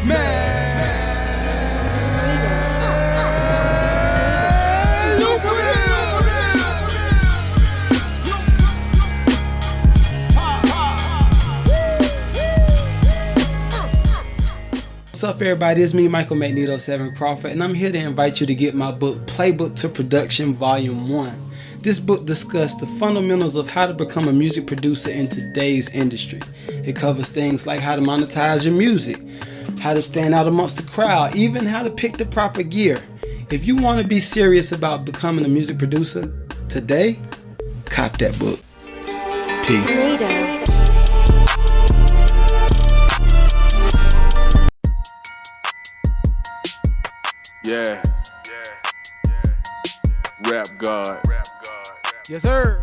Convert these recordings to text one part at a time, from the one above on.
What's up, everybody? It's me, Michael NEDO 7 Crawford, and I'm here to invite you to get my book, Playbook to Production, Volume 1. This book discusses the fundamentals of how to become a music producer in today's industry. It covers things like how to monetize your music, how to stand out amongst the crowd, even how to pick the proper gear. If you want to be serious about becoming a music producer today, cop that book. Peace. Yeah. Rap God. Yes, sir.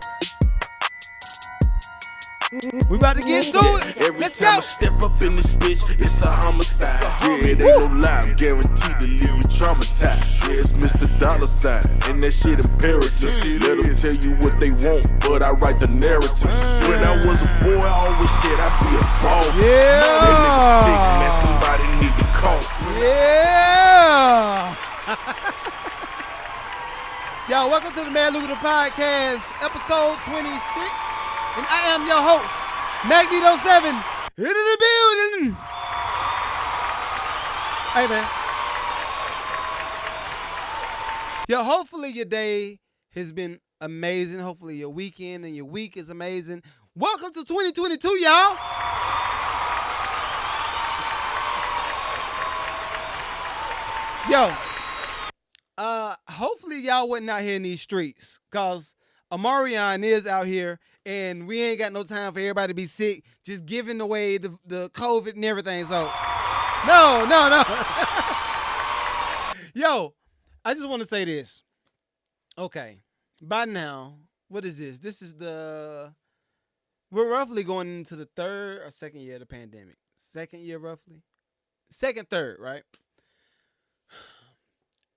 We about to get to it. Every Let's time go. I step up in this bitch, it's a homicide. Yeah, it ain't no lie, I'm guaranteed to leave you traumatized. Yeah, it's Mr. Dollar Sign, and that shit imperative. Let them tell you what they want, but I write the narrative. When I was a boy, I always said I'd be a boss. Yeah. That nigga sick, man, somebody need to call. Yeah. Yo, welcome to the MAD LUCRATIVE Podcast, episode 26. And I am your host, NEDO 7, in the building. Hey, man. Yo, hopefully your day has been amazing. Hopefully your weekend and your week is amazing. Welcome to 2022, y'all. Yo, hopefully y'all wasn't out here in these streets, cause Amarion is out here, and we ain't got no time for everybody to be sick, just giving away the COVID and everything. So, no. Yo, I just want to say this. Okay, by now, what is this? This is we're roughly going into the third or second year of the pandemic. Second year, roughly. Third, right?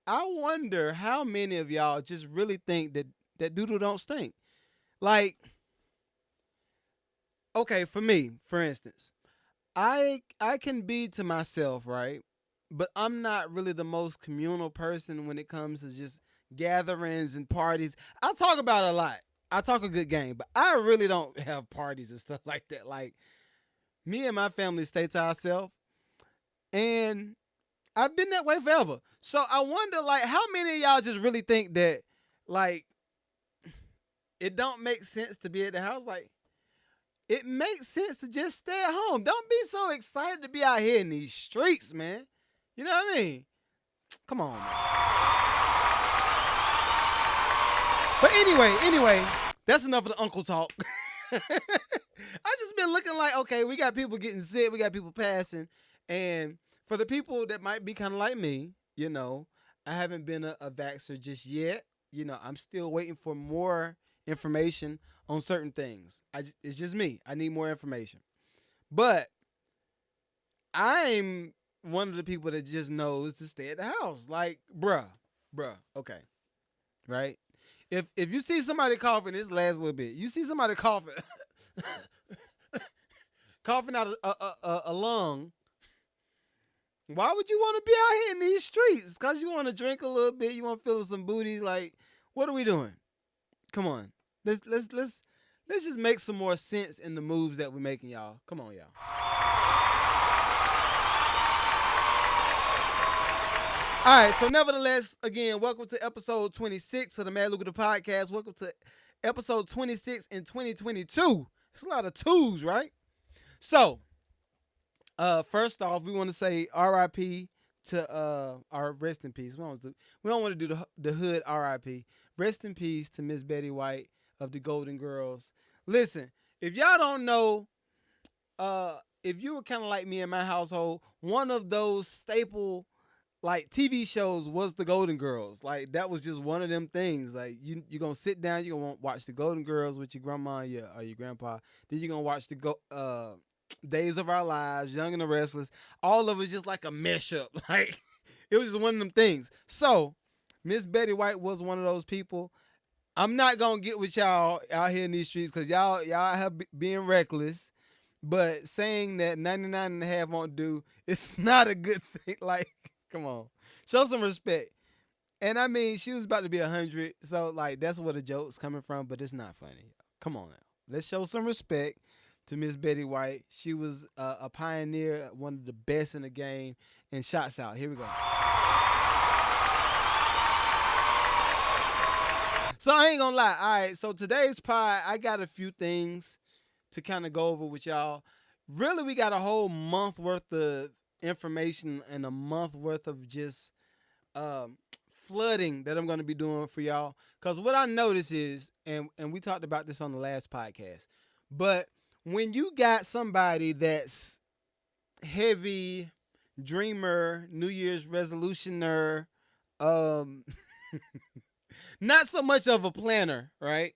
I wonder how many of y'all just really think that doodle don't stink. Like, okay, for me, for instance, I can be to myself, right? But I'm not really the most communal person when it comes to just gatherings and parties. I talk about it a lot. I talk a good game, but I really don't have parties and stuff like that. Like, me and my family stay to ourselves, and I've been that way forever. So I wonder, like, how many of y'all just really think that, like, it don't make sense to be at the house? Like, it makes sense to just stay at home. Don't be so excited to be out here in these streets, man. You know what I mean? Come on, man. But anyway, that's enough of the uncle talk. I just been looking like, okay, we got people getting sick, we got people passing, and for the people that might be kind of like me, you know, I haven't been a vaxxer just yet. You know, I'm still waiting for more information on certain things. It's just me. I need more information. But I'm one of the people that just knows to stay at the house. Like, bruh, okay, right? If you see somebody coughing, this last little bit. You see somebody coughing, coughing out a lung. Why would you want to be out here in these streets? Because you want to drink a little bit, you want to feel some booties. Like, what are we doing? Come on, let's just make some more sense in the moves that we're making, y'all. Come on, y'all. All right, so nevertheless, again, welcome to episode 26 of the MAD LUCRATIVE Podcast. Welcome to episode 26 in 2022. It's a lot of twos, right? So, first off, we want to say R.I.P. to our rest in peace. We don't want to do the hood R.I.P. Rest in peace to Miss Betty White of the Golden Girls. Listen, if y'all don't know, if you were kind of like me in my household, one of those staple like TV shows was the Golden Girls. Like, that was just one of them things. Like, you're gonna sit down, you're gonna watch the Golden Girls with your grandma or your grandpa. Then you're gonna watch the Days of Our Lives, Young and the Restless. All of it just like a mashup. Like, it was just one of them things. So Miss Betty White was one of those people. I'm not gonna get with y'all out here in these streets because y'all have being reckless. But saying that 99 and a half won't do, it's not a good thing. Like, come on. Show some respect. And I mean, she was about to be 100, so like that's where the joke's coming from, but it's not funny. Come on now. Let's show some respect to Miss Betty White. She was a pioneer, one of the best in the game, and shots out. Here we go. So I ain't gonna lie. All right, so today's pod, I got a few things to kind of go over with y'all. Really, we got a whole month worth of information and a month worth of just flooding that I'm going to be doing for y'all. Because what I notice is, and we talked about this on the last podcast, but when you got somebody that's heavy dreamer, New Year's resolutioner, not so much of a planner, right?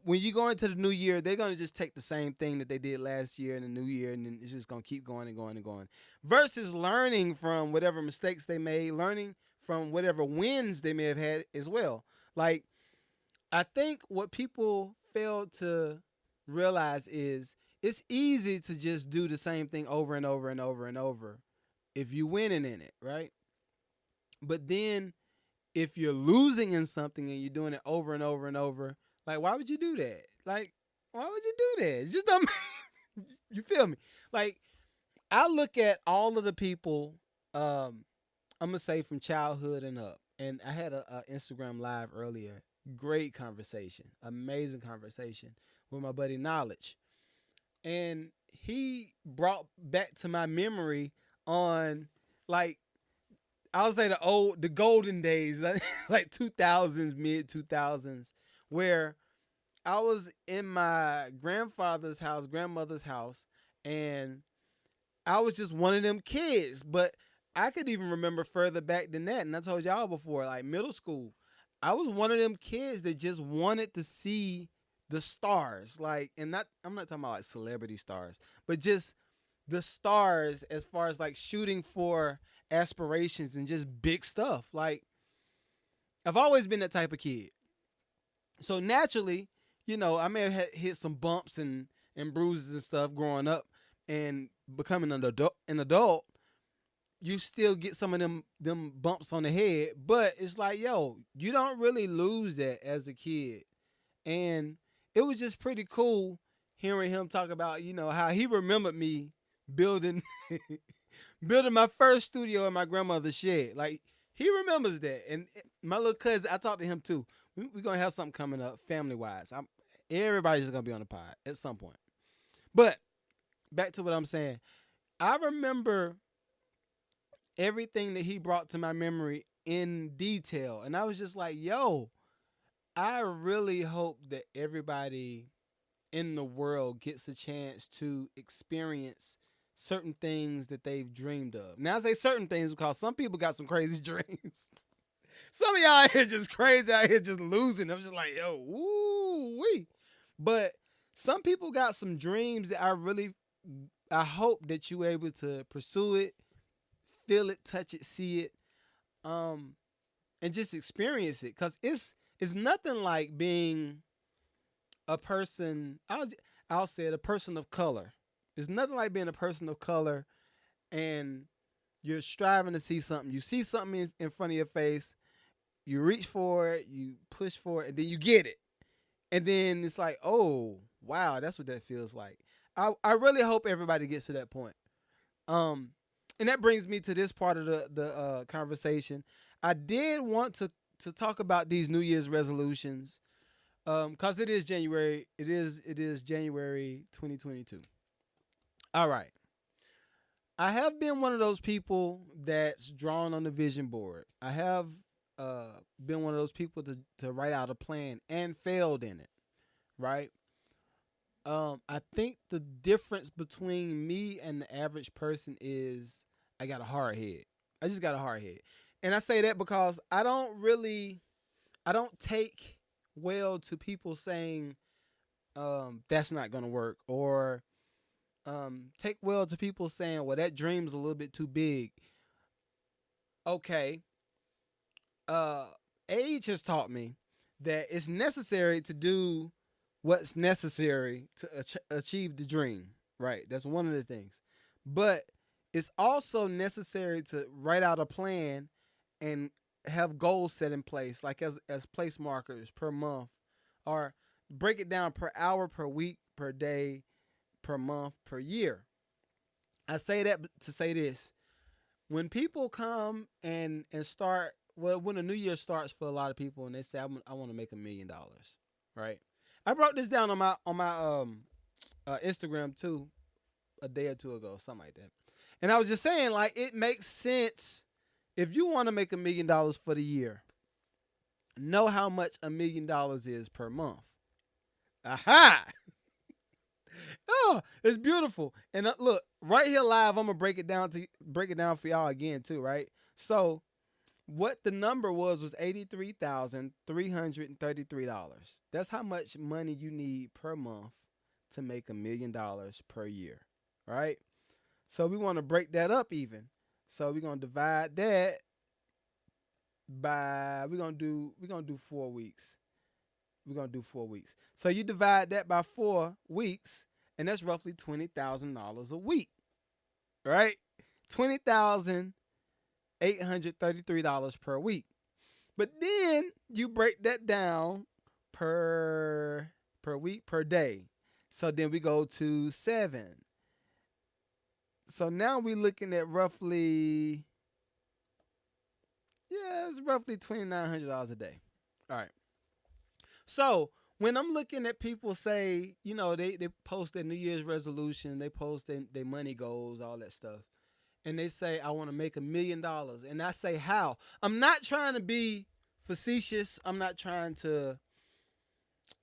When you go into the new year, they're going to just take the same thing that they did last year in the new year, and then it's just going to keep going and going and going. Versus learning from whatever mistakes they made, learning from whatever wins they may have had as well. Like, I think what people fail to realize is it's easy to just do the same thing over and over and over and over if you're winning in it, right? But then if you're losing in something and you're doing it over and over and over, like, why would you do that? Like, why would you do that? It's just don't you feel me? Like, I look at all of the people, I'm going to say from childhood and up. And I had a Instagram live earlier. Great conversation. Amazing conversation with my buddy Knowledge. And he brought back to my memory on, like, I'll say the golden days, like 2000s, mid 2000s, where I was in my grandmother's house, and I was just one of them kids. But I could even remember further back than that, and I told y'all before, like middle school, I was one of them kids that just wanted to see the stars, like, and I'm not talking about like celebrity stars, but just the stars as far as like shooting for aspirations and just big stuff. Like, I've always been that type of kid. So naturally, you know, I may have hit some bumps and bruises and stuff growing up, and becoming an adult, you still get some of them bumps on the head. But it's like, yo, you don't really lose that as a kid. And it was just pretty cool hearing him talk about, you know, how he remembered me building my first studio in my grandmother's shed. Like, he remembers that. And my little cousin, I talked to him too. We're going to have something coming up family-wise. Everybody's just going to be on the pod at some point. But back to what I'm saying. I remember everything that he brought to my memory in detail. And I was just like, yo, I really hope that everybody in the world gets a chance to experience certain things that they've dreamed of. Now, I say certain things because some people got some crazy dreams. Some of y'all out here just crazy, out here just losing. I'm just like, yo, woo-wee. But some people got some dreams that I hope that you able to pursue it, feel it, touch it, see it, and just experience it. Because it's nothing like being a person, I'll say it, a person of color. It's nothing like being a person of color and you're striving to see something. You see something in front of your face, you reach for it, you push for it, and then you get it. And then it's like, oh, wow, that's what that feels like. I really hope everybody gets to that point. And that brings me to this part of the conversation. I did want to talk about these New Year's resolutions because it is January. It is January 2022. All right. I have been one of those people that's drawn on the vision board. I have been one of those people to write out a plan and failed in it, right? I think the difference between me and the average person is I got a hard head. I just got a hard head. And I say that because I don't take well to people saying that's not going to work, or take well to people saying, well, that dream's a little bit too big. Okay. Age has taught me that it's necessary to do what's necessary to achieve the dream, right? That's one of the things. But it's also necessary to write out a plan and have goals set in place, like as place markers per month, or break it down per hour, per week, per day, per month, per year. I say that to say this. When people come and start, well, when the new year starts for a lot of people and they say, I want to make $1 million, right? I wrote this down on my Instagram too, a day or two ago, something like that. And I was just saying, like, it makes sense if you want to make $1 million for the year. Know how much $1 million is per month. Aha! Oh, it's beautiful. And look, right here live, I'm gonna break it down for y'all again too, right? So, what the number was $83,333. That's how much money you need per month to make $1 million per year, right? So we want to break that up even. So we're gonna divide that by we're gonna do 4 weeks. We're gonna do 4 weeks. So you divide that by 4 weeks, and that's roughly $20,000 a week, right? $20,833 per week. But then you break that down per week, per day. So then we go to 7. So now we're looking at roughly, it's roughly $2,900 a day. All right. So when I'm looking at people say, they post their New Year's resolution, they post their money goals, all that stuff, and they say, I want to make $1 million. And I say, how? I'm not trying to be facetious. I'm not trying to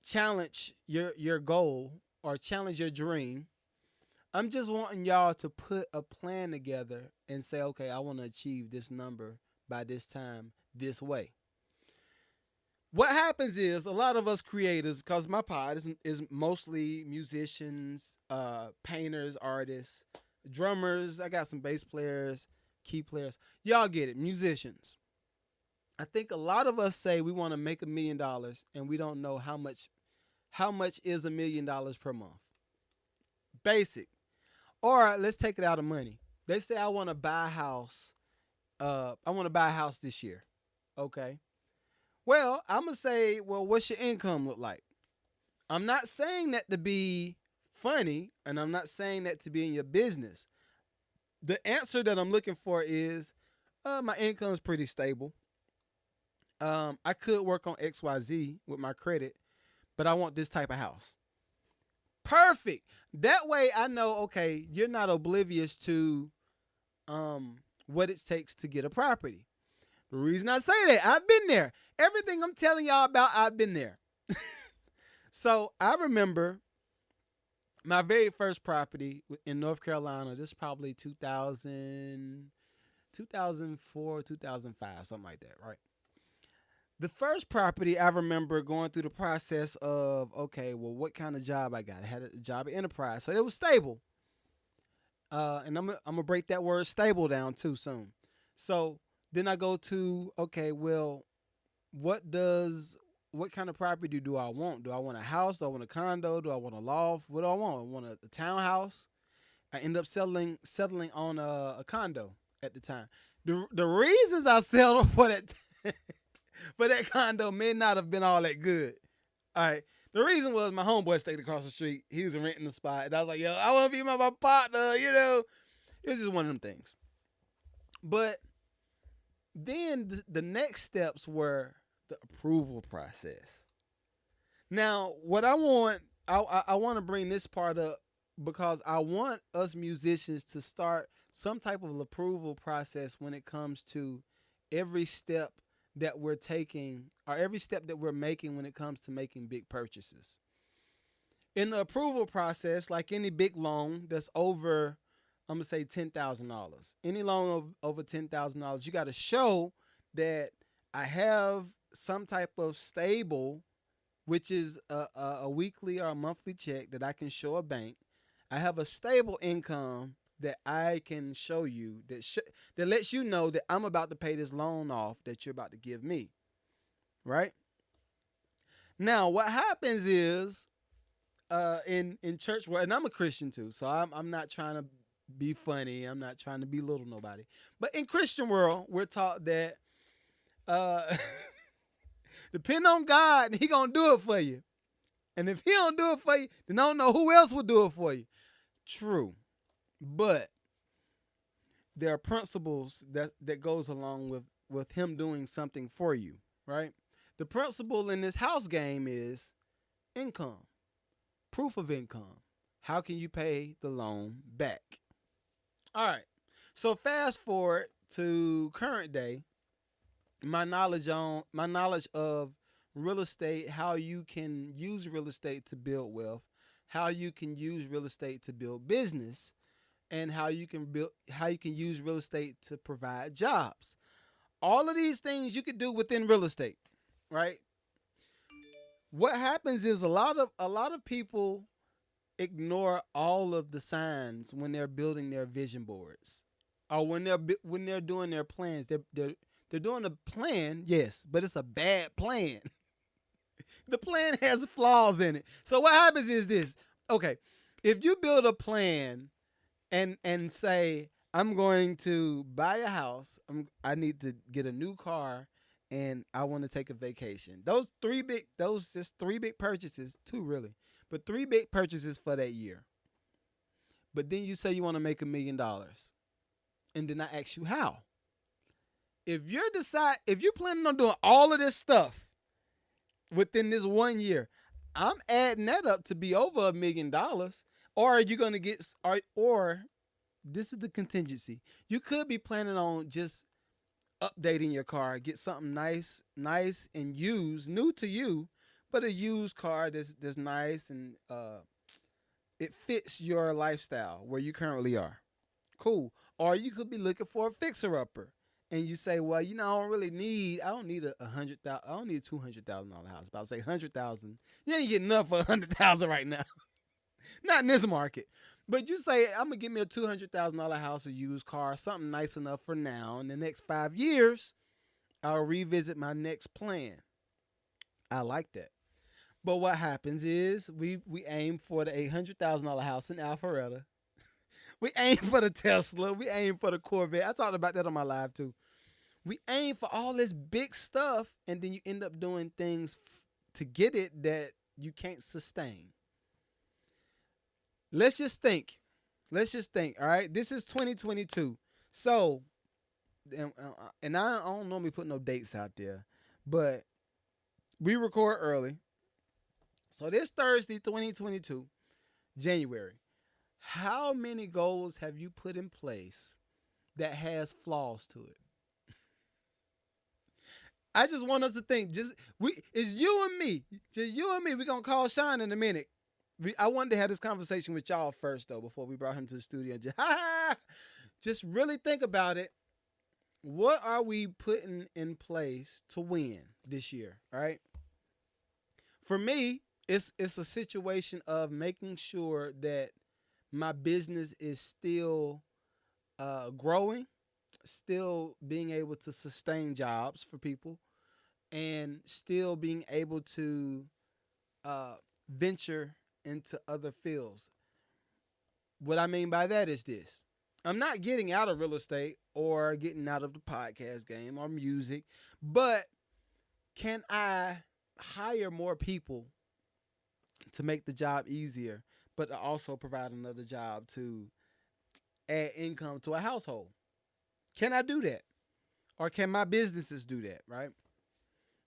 challenge your goal or challenge your dream. I'm just wanting y'all to put a plan together and say, okay, I want to achieve this number by this time, this way. What happens is a lot of us creators, because my pod is mostly musicians, painters, artists, drummers. I got some bass players, key players. Y'all get it, musicians. I think a lot of us say we want to make $1 million and we don't know how much is $1 million per month. Basic. Or let's take it out of money. They say I want to buy a house. I want to buy a house this year. Okay. Well, I'm going to say, what's your income look like? I'm not saying that to be funny, and I'm not saying that to be in your business. The answer that I'm looking for is, my income is pretty stable. I could work on XYZ with my credit, but I want this type of house. Perfect. That way I know, okay, you're not oblivious to what it takes to get a property. The reason I say that, I've been there. Everything I'm telling y'all about, I've been there. So I remember my very first property in North Carolina. This is probably 2004, 2005, something like that, right? The first property, I remember going through the process of, okay, what kind of job I got? I had a job at Enterprise, so it was stable. And I'm gonna break that word stable down too soon. So then I go to, okay, what kind of property do I want? Do I want a house? Do I want a condo? Do I want a loft? What do I want? I want a townhouse. I end up settling on a condo at the time. The reasons I settled for that but that condo may not have been all that good. All right. The reason was my homeboy stayed across the street. He was renting the spot. And I was like, yo, I want to be my partner, It was just one of them things. But then the next steps were the approval process. Now, what I want to bring this part up because I want us musicians to start some type of approval process when it comes to every step that we're taking or every step that we're making when it comes to making big purchases. In the approval process, like any big loan that's over, I'm going to say $10,000. Any loan over $10,000, you got to show that I have some type of stable, which is a weekly or a monthly check that I can show a bank. I have a stable income that I can show you that lets you know that I'm about to pay this loan off that you're about to give me, right? Now, what happens is in church world, and I'm a Christian too, so I'm not trying to be funny. I'm not trying to belittle nobody. But in Christian world, we're taught that depend on God, and He gonna do it for you. And if He don't do it for you, then I don't know who else will do it for you. True, but there are principles that goes along with Him doing something for you, right? The principle in this house game is income, proof of income. How can you pay the loan back? All right. So fast forward to current day, my knowledge of real estate, how you can use real estate to build wealth, how you can use real estate to build business, and how you can use real estate to provide jobs. All of these things you could do within real estate, right? What happens is a lot of people ignore all of the signs when they're building their vision boards, or when they're doing their plans. They're doing a plan, yes, but it's a bad plan. The plan has flaws in it. So what happens is this. Okay, if you build a plan and say, I'm going to buy a house, I need to get a new car, and I want to take a vacation. Those just three big purchases, two really, but three big purchases for that year. But then you say you want to make $1 million. And then I ask you how. If you're planning on doing all of this stuff within this 1 year, I'm adding that up to be over $1 million. Or are you going to get, or this is the contingency. You could be planning on just updating your car, get something nice and used, new to you, but a used car that's nice and it fits your lifestyle where you currently are. Cool. Or you could be looking for a fixer-upper, and you say, well, I don't need $100,000. I don't need a $200,000 house. But I'll say $100,000. You ain't getting enough for $100,000 right now. Not in this market. But you say, I'm going to get me a $200,000 house, a used car, something nice enough for now. In the next 5 years, I'll revisit my next plan. I like that. But what happens is we aim for the $800,000 house in Alpharetta. We aim for the Tesla. We aim for the Corvette. I talked about that on my live too. We aim for all this big stuff, and then you end up doing things to get it that you can't sustain. Let's just think. All right. This is 2022. So, and I don't normally put no dates out there, but we record early. So this Thursday, 2022, January. How many goals have you put in place that has flaws to it? I just want us to think. It's you and me. Just you and me. We're going to call Sean in a minute. I wanted to have this conversation with y'all first, though, before we brought him to the studio. Just really think about it. What are we putting in place to win this year, all right? For me, it's a situation of making sure that my business is still growing, still being able to sustain jobs for people, and still being able to venture into other fields. What I mean by that is this. I'm not getting out of real estate or getting out of the podcast game or music, but can I hire more people to make the job easier, but also provide another job to add income to a household? Can I do that? Or can my businesses do that, right?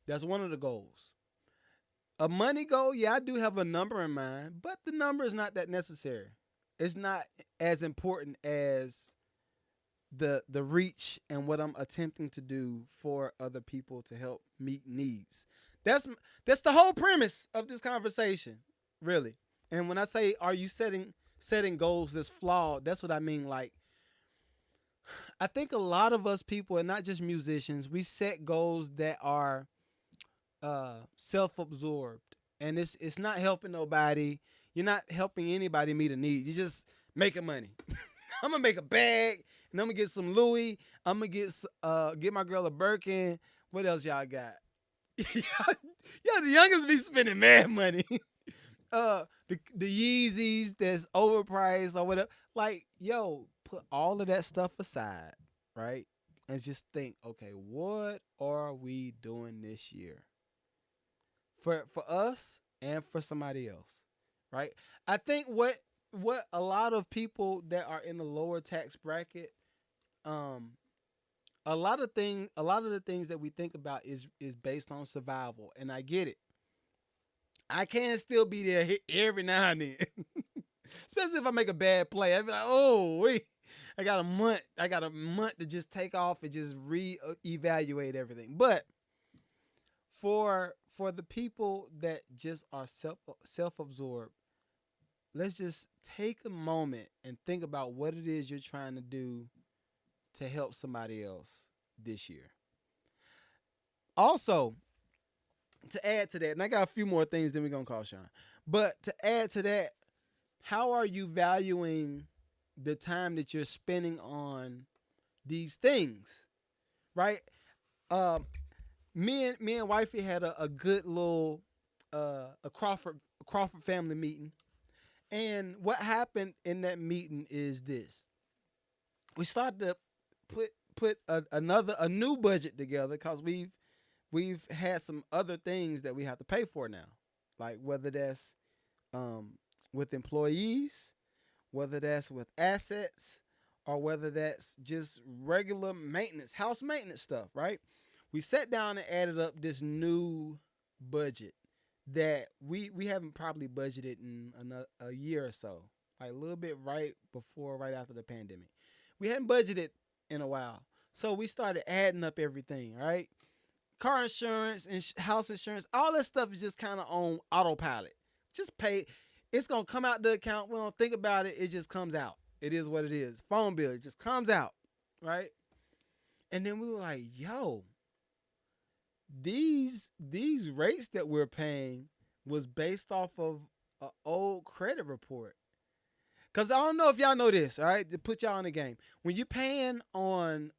That's one of the goals. A money goal, yeah, I do have a number in mind, but the number is not that necessary. It's not as important as the reach and what I'm attempting to do for other people to help meet needs. That's the whole premise of this conversation, really. And when I say, are you setting goals that's flawed, that's what I mean. Like, I think a lot of us people, and not just musicians, we set goals that are self-absorbed, and it's not helping nobody. You're not helping anybody meet a need. You're just making money. I'm gonna make a bag, and I'm gonna get some Louis. I'm gonna get my girl a Birkin. What else y'all got? Y'all the youngest be spending mad money. the Yeezys that's overpriced or whatever. Like, yo, put all of that stuff aside, right? And just think, okay, what are we doing this year? For us and for somebody else, right? I think what a lot of people that are in the lower tax bracket, a lot of the things that we think about is based on survival, and I get it. I can still be there every now and then, especially if I make a bad play. I'd be like, oh wait, I got a month to just take off and just reevaluate everything. But for the people that just are self-absorbed, let's just take a moment and think about what it is you're trying to do to help somebody else this year. Also, to add to that, and I got a few more things, then we're going to call Sean. But to add to that, how are you valuing the time that you're spending on these things, right? Me and wifey had a good little a Crawford family meeting, and what happened in that meeting is this: we started to put a new budget together because we've had some other things that we have to pay for now, like whether that's with employees, whether that's with assets, or whether that's just regular maintenance, house maintenance stuff, right? We sat down and added up this new budget that we haven't probably budgeted in a year or so, like a little bit right after the pandemic. We hadn't budgeted in a while. So we started adding up everything, right? Car insurance and house insurance, all that stuff is just kind of on autopilot. Just pay. It's going to come out the account. We don't think about it. It just comes out. It is what it is. Phone bill, it just comes out, right? And then we were like, yo, these rates that we're paying was based off of an old credit report. Because I don't know if y'all know this, all right, to put y'all in the game. When you're paying on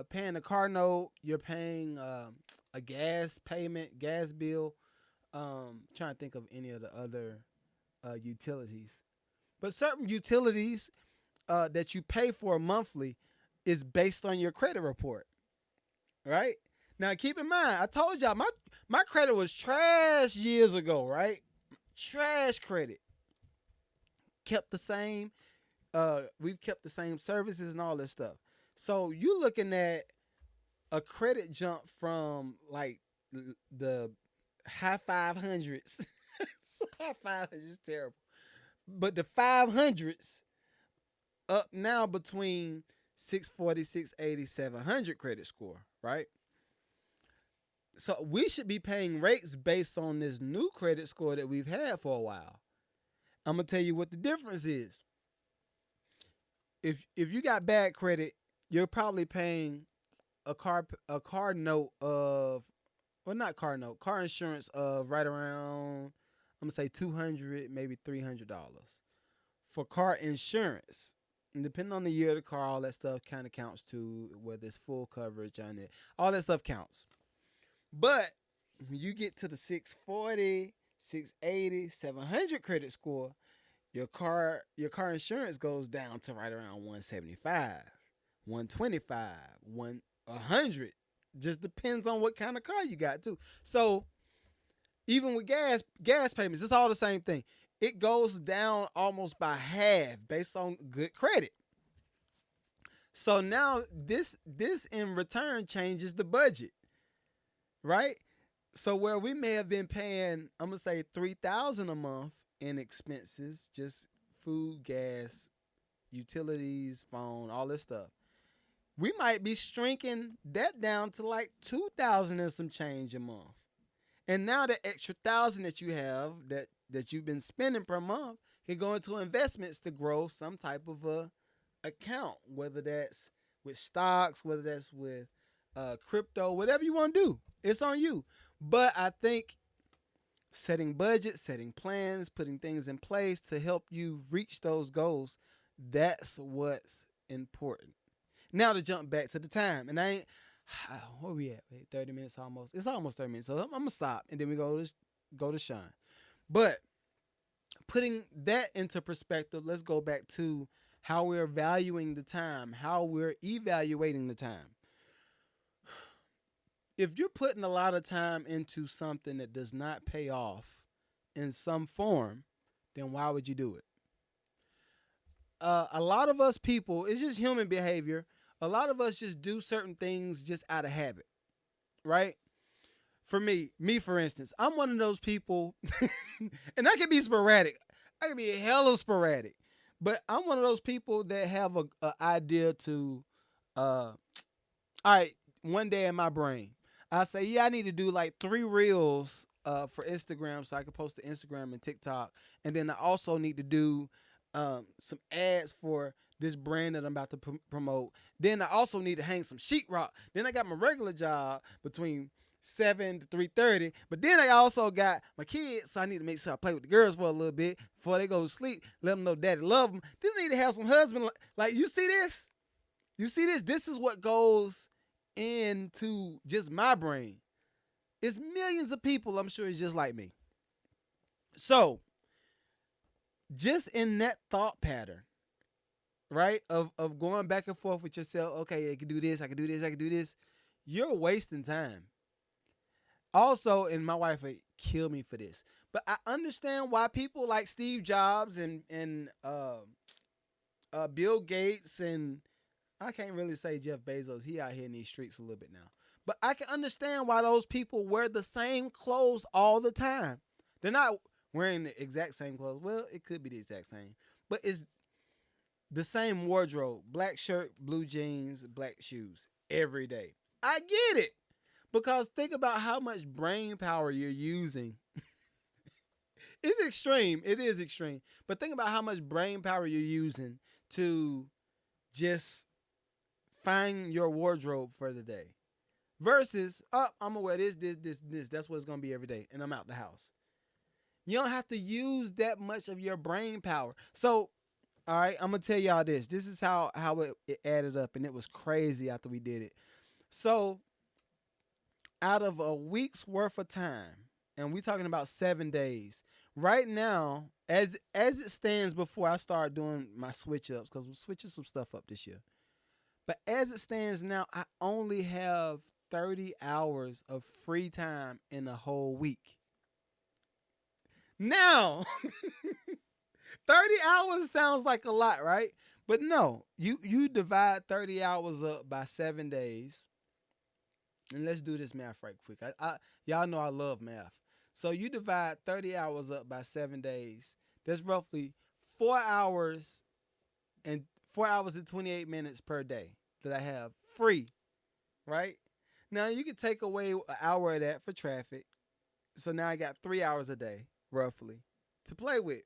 paying a car note, you're paying a gas payment, gas bill. Trying to think of any of the other utilities. But certain utilities that you pay for monthly is based on your credit report, right? Now, keep in mind, I told y'all my credit was trash years ago, right? Trash credit. Kept the same. We've kept the same services and all this stuff. So you looking at a credit jump from like the high 500s. High 500s is terrible. But the 500s up now between 640, 680, 700 credit score, right? So we should be paying rates based on this new credit score that we've had for a while. I'm going to tell you what the difference is. If you got bad credit, you're probably paying a car note of, well, not car note, car insurance of right around, I'm going to say $200, maybe $300 for car insurance. And depending on the year of the car, all that stuff kind of counts too, whether it's full coverage on it. All that stuff counts. But when you get to the 640, 680, 700 credit score, your car insurance goes down to right around 175, 125, 100. Just depends on what kind of car you got too. So even with gas payments, it's all the same thing. It goes down almost by half based on good credit. So now this in return changes the budget, right? So where we may have been paying, I'm gonna say $3,000 a month in expenses, just food, gas, utilities, phone, all this stuff, we might be shrinking that down to like $2,000 and some change a month. And now the extra $1,000 that you have that you've been spending per month can go into investments to grow some type of a account, whether that's with stocks, whether that's with crypto, whatever you want to do. It's on you. But I think setting budgets, setting plans, putting things in place to help you reach those goals, that's what's important. Now to jump back to the time, and I ain't, where we at? Wait, 30 minutes almost. It's almost 30 minutes, so I'm gonna stop, and then we go to Sean. But putting that into perspective, let's go back to how we're valuing the time, how we're evaluating the time. If you're putting a lot of time into something that does not pay off in some form, then why would you do it? A lot of us people, it's just human behavior. A lot of us just do certain things just out of habit, right? For me for instance, I'm one of those people, and I can be sporadic. I can be hella sporadic, but I'm one of those people that have a idea to, all right, one day in my brain, I say, yeah, I need to do like 3 reels for Instagram so I can post to Instagram and TikTok. And then I also need to do some ads for this brand that I'm about to promote. Then I also need to hang some sheetrock. Then I got my regular job between 7 to 3:30. But then I also got my kids, so I need to make sure I play with the girls for a little bit before they go to sleep. Let them know daddy love them. Then I need to have some husband. Like, you see this? You see this? This is what goes into just my brain. It's millions of people, I'm sure, it's just like me. So, just in that thought pattern, right, of going back and forth with yourself, okay, I can do this, I can do this, I can do this, you're wasting time. Also, and my wife would kill me for this, but I understand why people like Steve Jobs and Bill Gates, and I can't really say Jeff Bezos. He out here in these streets a little bit now. But I can understand why those people wear the same clothes all the time. They're not wearing the exact same clothes. Well, it could be the exact same. But it's the same wardrobe. Black shirt, blue jeans, black shoes every day. I get it. Because think about how much brain power you're using. It's extreme. It is extreme. But think about how much brain power you're using to just find your wardrobe for the day. Versus, I'm going to wear this. That's what it's going to be every day. And I'm out the house. You don't have to use that much of your brain power. So, all right, I'm going to tell y'all this. This is how it added up. And it was crazy after we did it. So, out of a week's worth of time, and we're talking about 7 days, right now, as it stands before I start doing my switch-ups, because we're switching some stuff up this year. But as it stands now, I only have 30 hours of free time in a whole week. Now, 30 hours sounds like a lot, right? But no, you divide 30 hours up by 7 days. And let's do this math right quick. Y'all know I love math. So you divide 30 hours up by 7 days. That's roughly 4 hours and 28 minutes per day that I have free, right? Now you can take away an hour of that for traffic. So now I got 3 hours a day, roughly, to play with.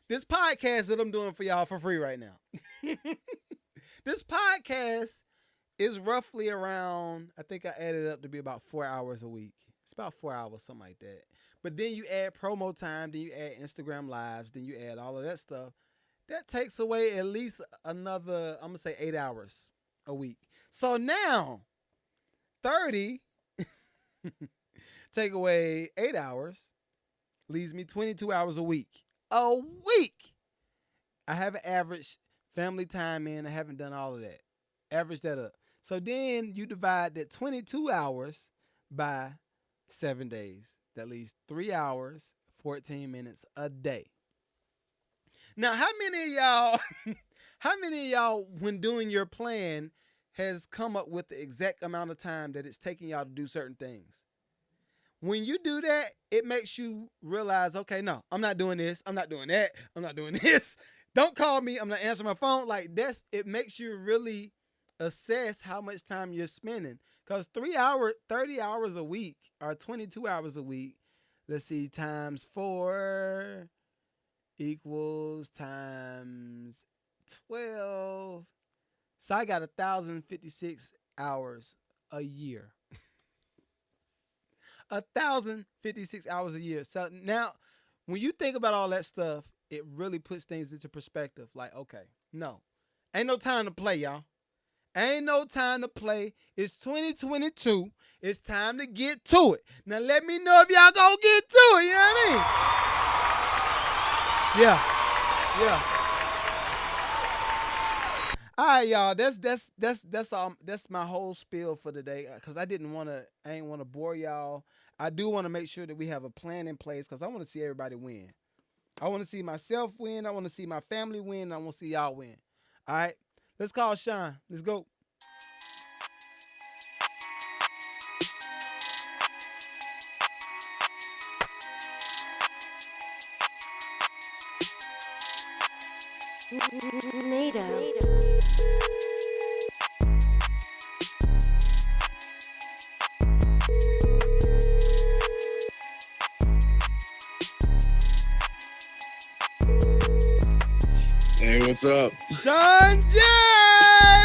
This podcast that I'm doing for y'all for free right now. This podcast is roughly around, I think I added up to be about 4 hours a week. It's about 4 hours, something like that. But then you add promo time, then you add Instagram lives, then you add all of that stuff. That takes away at least another, I'm going to say 8 hours a week. So now, 30, take away 8 hours, leaves me 22 hours a week. A week! I haven't averaged family time in. I haven't done all of that. Average that up. So then you divide that 22 hours by 7 days. That leaves 3 hours, 14 minutes a day. Now, how many of y'all, when doing your plan, has come up with the exact amount of time that it's taking y'all to do certain things? When you do that, it makes you realize, okay, no, I'm not doing this. I'm not doing that. I'm not doing this. Don't call me. I'm not answering my phone. Like, it makes you really assess how much time you're spending. Because 30 hours a week or 22 hours a week, let's see, times 4 equals times 12. So I got 1,056 hours a year. 1,056 hours a year. So now, when you think about all that stuff, it really puts things into perspective. Like, okay, no, ain't no time to play, y'all. Ain't no time to play. It's 2022. It's time to get to it. Now, let me know if y'all gonna get to it. You know what I Yeah. Yeah. All right, y'all. That's my whole spiel for today. Cause I ain't want to bore y'all. I do want to make sure that we have a plan in place. Cause I want to see everybody win. I want to see myself win. I want to see my family win. I want to see y'all win. All right. Let's call Sean. Let's go. NEDO. Hey, what's up? Sean J.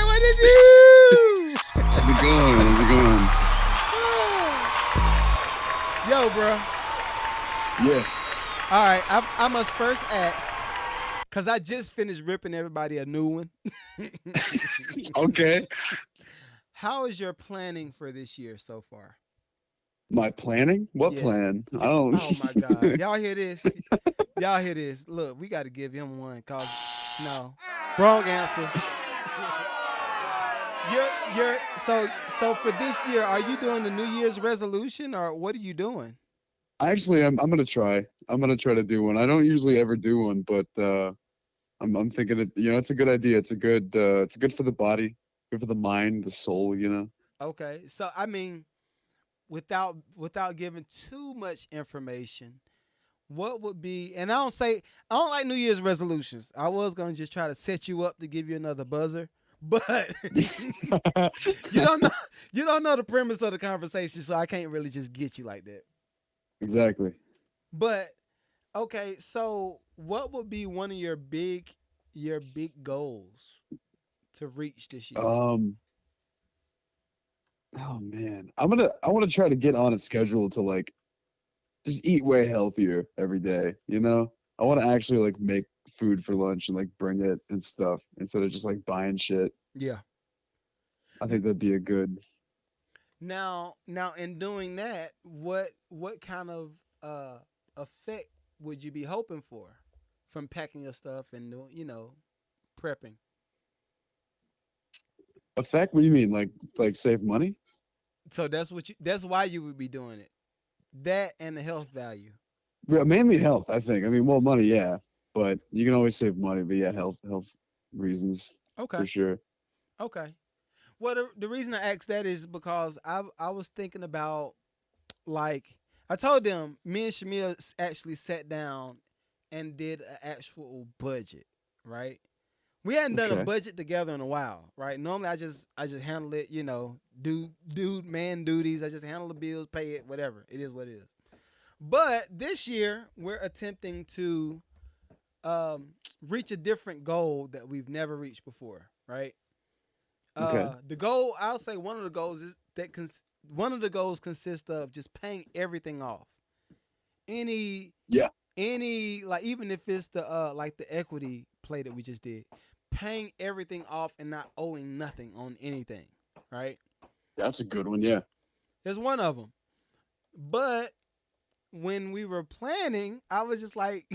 What did you? How's it going? How's it going? Yo, bro. Yeah. All right. I must first ask, cause I just finished ripping everybody a new one. Okay. How is your planning for this year so far? My planning? What Yes. plan? I don't. Oh my God. Y'all hear this? Y'all hear this? Look, we got to give him one. Cause no, wrong answer. So for this year, are you doing the New Year's resolution or what are you doing? Actually, I'm gonna try. I'm gonna try to do one. I don't usually ever do one, but I'm thinking it. It's a good idea. It's good for the body, good for the mind, the soul. Okay. So I mean, without giving too much information, what would be, and I don't like New Year's resolutions. I was gonna just try to set you up to give you another buzzer, but you don't know the premise of the conversation, so I can't really just get you like that. Exactly. But okay, so what would be one of your big goals to reach this year? Oh man, I want to try to get on a schedule to like just eat way healthier every day. I want to actually like make food for lunch and like bring it and stuff instead of just like buying shit. Yeah. I think that'd be a good. Now, in doing that, what kind of effect would you be hoping for from packing your stuff and prepping? Effect? What do you mean? Like save money? So that's why you would be doing it. That and the health value. Yeah, mainly health, I think. I mean, well, money, yeah, but you can always save money. But yeah, health reasons Okay. for sure. Okay. Well, the reason I asked that is because I was thinking about, like, I told them me and Shamil actually sat down and did an actual budget, right? We hadn't done a Okay. budget together in a while, right? Normally I just handle it, do man duties. I just handle the bills, pay it, whatever. It is what it is. But this year we're attempting to reach a different goal that we've never reached before, right? Okay. The goal, I'll say one of the goals is that one of the goals consists of just paying everything off. Any like, even if it's the like the equity play that we just did, paying everything off and not owing nothing on anything, right? That's a good one. Yeah. There's one of them. But when we were planning, I was just like,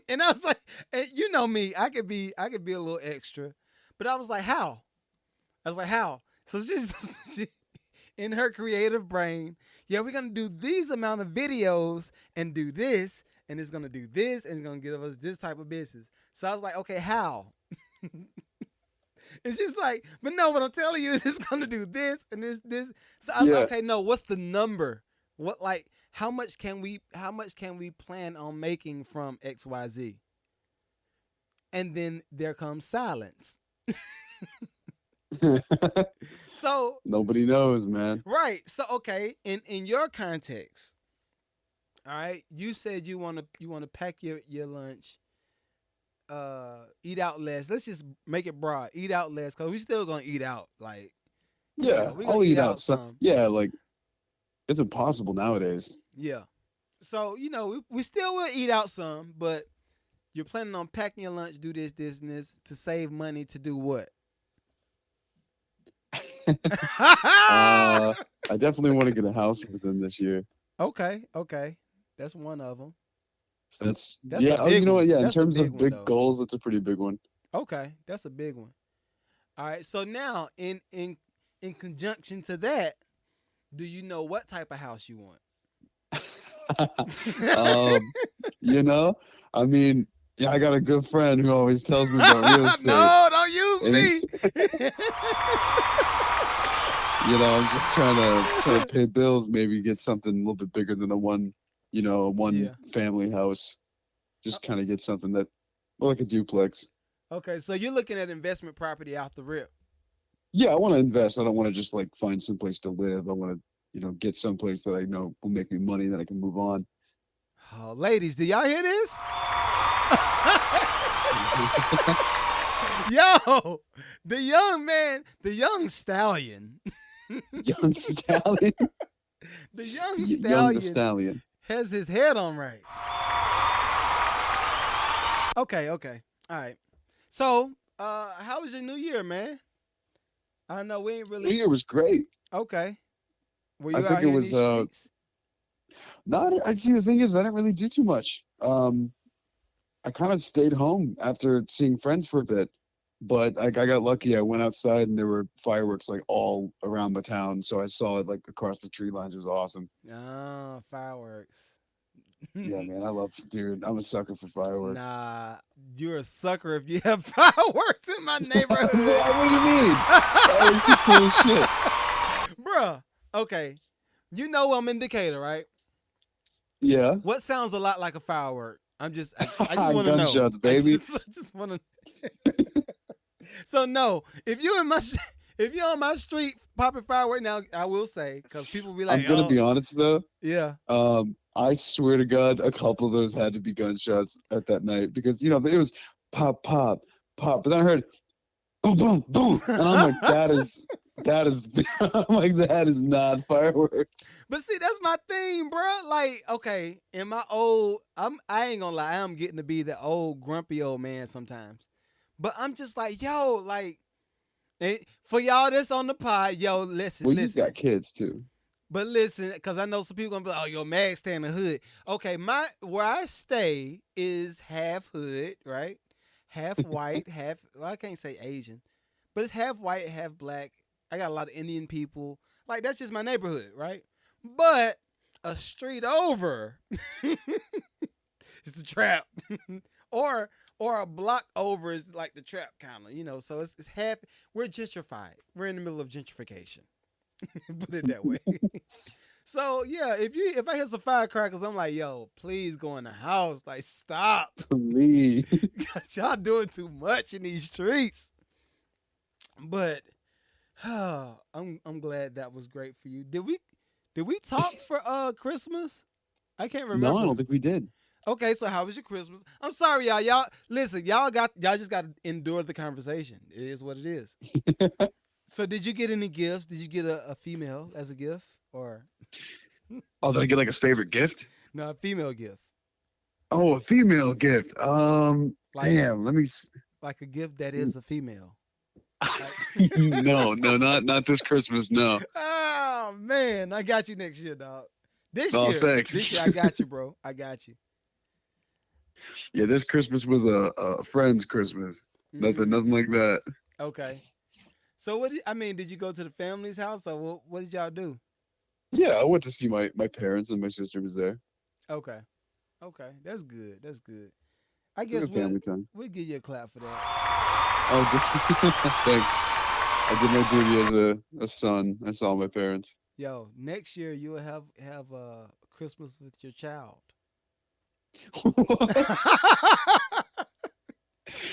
and I was like, and you know me, I could be a little extra, but I was like, how? So she in her creative brain, yeah, we're gonna do these amount of videos and do this, and it's gonna do this, and it's gonna give us this type of business. So I was like, okay, how? It's just like, but no, what I'm telling you is it's gonna do this and this. So I was like, okay, no, what's the number? What, like, how much can we plan on making from XYZ? And then there comes silence. So Nobody knows, man. right. So okay, in your context, all right, you said you wanna pack your lunch, eat out less. Let's just make it broad. Eat out less, because we still gonna eat out. Like, Yeah, we gonna I'll eat out out some. Yeah, like it's impossible nowadays. Yeah. So, we still will eat out some, but you're planning on packing your lunch, do this, and this to save money to do what? I definitely want to get a house within this year. Okay. That's one of them. That's That's yeah. a Oh, big you know what? one. Yeah, in That's a terms big of one, big though. goals, that's a pretty big one. Okay, that's a big one. All right. So now, in conjunction to that, do you know what type of house you want? um, you know, I mean, yeah, I got a good friend who always tells me about real estate, No, don't use and me. I'm just trying to pay bills, maybe get something a little bit bigger than a one Yeah. family house. Just kind of get something that, well, like a duplex. Okay, so you're looking at investment property out the rip. Yeah, I want to invest. I don't want to just like find some place to live. I want to, get someplace that I know will make me money that I can move on. Oh, ladies, do y'all hear this? Yo, the young man, the young stallion, Young stallion. the young Young stallion the stallion. has his head on right. Okay. All right. So, how was your new year, man? I know we ain't New really. Year was great. Okay. Were you I out think here it in was these streets? no. I see. The thing is, I didn't really do too much. I kind of stayed home after seeing friends for a bit, but I got lucky. I went outside and there were fireworks like all around the town, so I saw it like across the tree lines. It was awesome. Oh, fireworks. Yeah, man, dude. I'm a sucker for fireworks. Nah, you're a sucker if you have fireworks in my neighborhood. What do you mean? Fireworks are cool as shit. Bruh, okay. You know I'm in Decatur, right? Yeah. What sounds a lot like a firework? I just want to know. Gunshots, baby. I just want to. So no, if you're on my street popping firework now, I will say because people be like, I'm gonna be honest though. yeah. I swear to God, a couple of those had to be gunshots at that night because it was pop, pop, pop. But then I heard boom, boom, boom, and I'm like, that is. I'm like, that is not fireworks. But see, that's my thing, bro. Like, okay, I ain't gonna lie, I'm getting to be the old grumpy old man sometimes. But I'm just like, yo, like, for y'all that's on the pod, yo, listen. Well, you got kids too. But listen, because I know some people gonna be like, oh, yo, Mag stay in the hood. Okay, where I stay is half hood, right? Half white, I can't say Asian, but it's half white, half black. I got a lot of Indian people. Like, that's just my neighborhood, right? But a street over is the trap. or a block over is like the trap kind of, so it's half. We're gentrified. We're in the middle of gentrification. Put it that way. So yeah, if I hear some firecrackers, I'm like, yo, please go in the house. Like, stop. Please. Y'all doing too much in these streets. But I'm glad that was great for you. Did we talk for Christmas? I can't remember. No, I don't think we did. Okay, so how was your Christmas? I'm sorry, y'all. Y'all listen, y'all just got to endure the conversation. It is what it is. So did you get any gifts? Did you get a female as a gift or? Oh, did I get like a favorite gift? No, a female gift. Oh, a female gift. Damn. Let me. Like a gift that is a female. No, not this Christmas. No. Oh man, I got you next year, dog. This Thanks. year, I got you, bro. I got you. Yeah, this Christmas was a friend's Christmas. Nothing like that. Okay. So did you go to the family's house or what did y'all do? Yeah, I went to see my parents and my sister was there. Okay. That's good. I It's guess like a family time. we'll give you a clap for that. Oh, thanks. I did my duty as a son. I saw my parents. Yo, next year you will have Christmas with your child.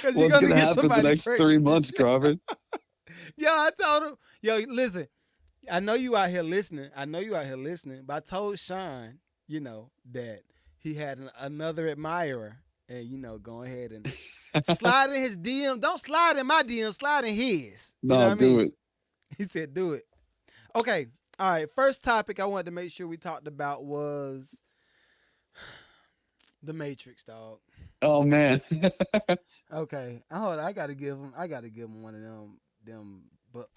What's gonna happen the next 3 months, Crawford? Yo, I told him. Yo, listen. I know you out here listening. But I told Sean, that he had another admirer, and go ahead and slide in his DM. Don't slide in my DM. Slide in his. No, do it. He said, "Do it." Okay. All right. First topic I wanted to make sure we talked about was the Matrix, dog. Oh man. Okay. Hold on. I gotta give him one of them. But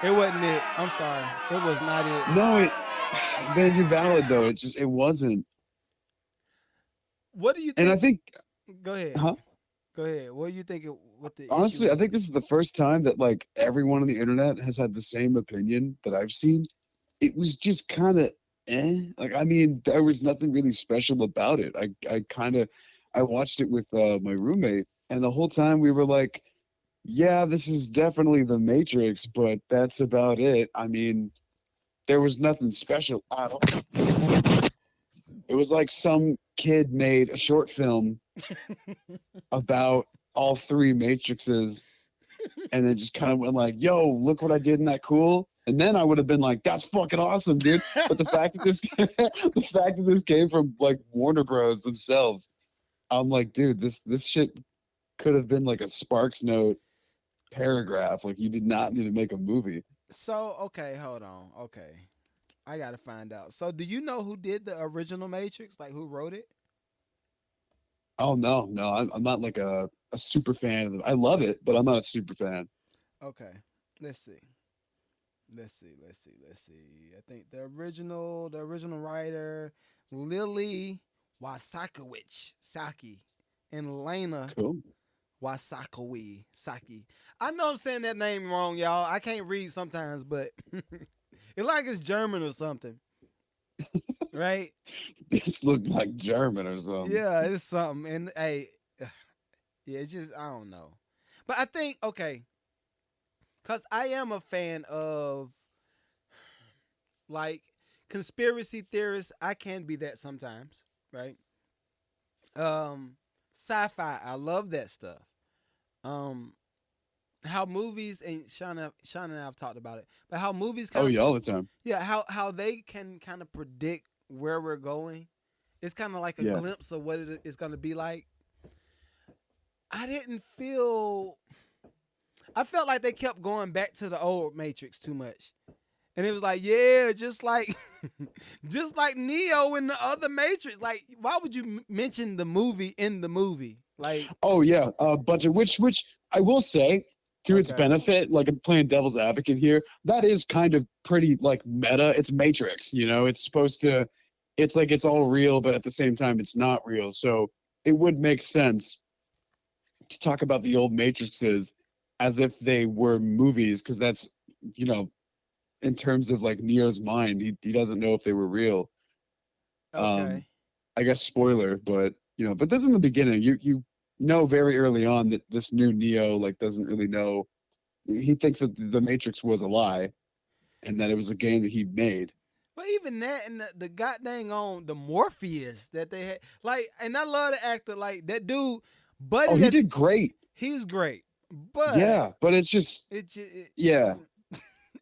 it wasn't it. I'm sorry. It was not it. No, man, you're valid though. It wasn't. What do you And I think? think, Go ahead. huh? Go ahead. What do you think? What the Honestly, issue I think was? this is the first time that like everyone on the internet has had the same opinion that I've seen. It was just kind of Like, I mean, there was nothing really special about it. I watched it with my roommate, and the whole time we were like, yeah, this is definitely the Matrix, but that's about it. I mean, there was nothing special at all. It was like some kid made a short film about all three Matrixes and then just kind of went like, yo, look what I did, in that cool? And then I would have been like, that's fucking awesome, dude. But the fact that this the fact that this came from like Warner Bros. Themselves, I'm like, dude, this shit could have been like a Sparks Note paragraph. Like, you did not need to make a movie. So okay, hold on. Okay, I gotta find out. So do you know who did the original Matrix? Like who wrote it? Oh no, I'm not like a super fan of them. I love it, but I'm not a super fan. Okay, let's see. Let's see. I think the original writer, Lily Wasakowicz Saki and Lena Cool. Wasakowi Saki. I know I'm saying that name wrong, y'all. I can't read sometimes, but it like it's German or something, right? This looked like German or something. Yeah, it's something. And hey, yeah, it's just I don't know. But I think okay, cause I am a fan of like conspiracy theorists. I can be that sometimes, right? Sci-fi. I love that stuff. Um, how movies and Sean and I have talked about it, but how movies Oh kind yeah, of all the time. yeah, how they can kind of predict where we're going. It's kind of like a Yeah. glimpse of what it is going to be like. I didn't feel. I felt like they kept going back to the old Matrix too much, and it was like, yeah, just like, just like Neo in the other Matrix. Like, why would you mention the movie in the movie? Like, Oh yeah, budget. Which I will say, to its okay, benefit, like I'm playing devil's advocate here, that is kind of pretty like meta. It's Matrix, you know. It's supposed to. It's like it's all real, but at the same time, it's not real. So it would make sense to talk about the old Matrixes as if they were movies, because that's, you know, in terms of like Neo's mind, he doesn't know if they were real. Um, okay, I guess spoiler, but you know, but that's in the beginning. You know very early on that this new Neo like doesn't really know. He thinks that the Matrix was a lie and that it was a game that he made. but even that and the goddamn on the Morpheus that they had, like, and I love the actor, like that dude, Buddy. Oh, he That's did great. he was great, but Yeah, but it's just it yeah.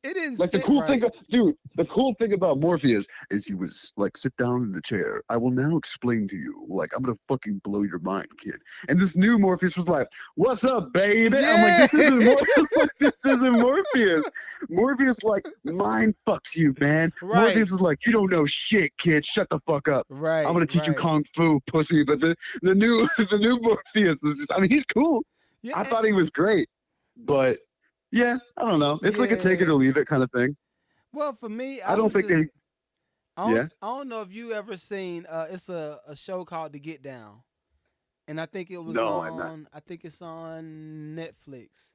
it didn't Like the sit cool right. thing, dude. The cool thing about Morpheus is he was like, "Sit down in the chair. I will now explain to you. Like, I'm gonna fucking blow your mind, kid." And this new Morpheus was like, "What's up, baby?" I'm like, Yeah. "This isn't Morpheus. This isn't Morpheus. Morpheus like mind fucks you, man. Right. Morpheus is like, you don't know shit, kid. Shut the fuck up. Right. I'm gonna teach you right. kung fu, pussy." But the new the new Morpheus is just. I mean, he's cool. Yeah. I thought he was great, but yeah, I don't know. It's like a take it Yeah. or leave it kind of thing. Well, for me, I don't think they. Yeah. I don't know if you ever seen it's a show called The Get Down. And I think it was No, I'm not. on I think it's on Netflix.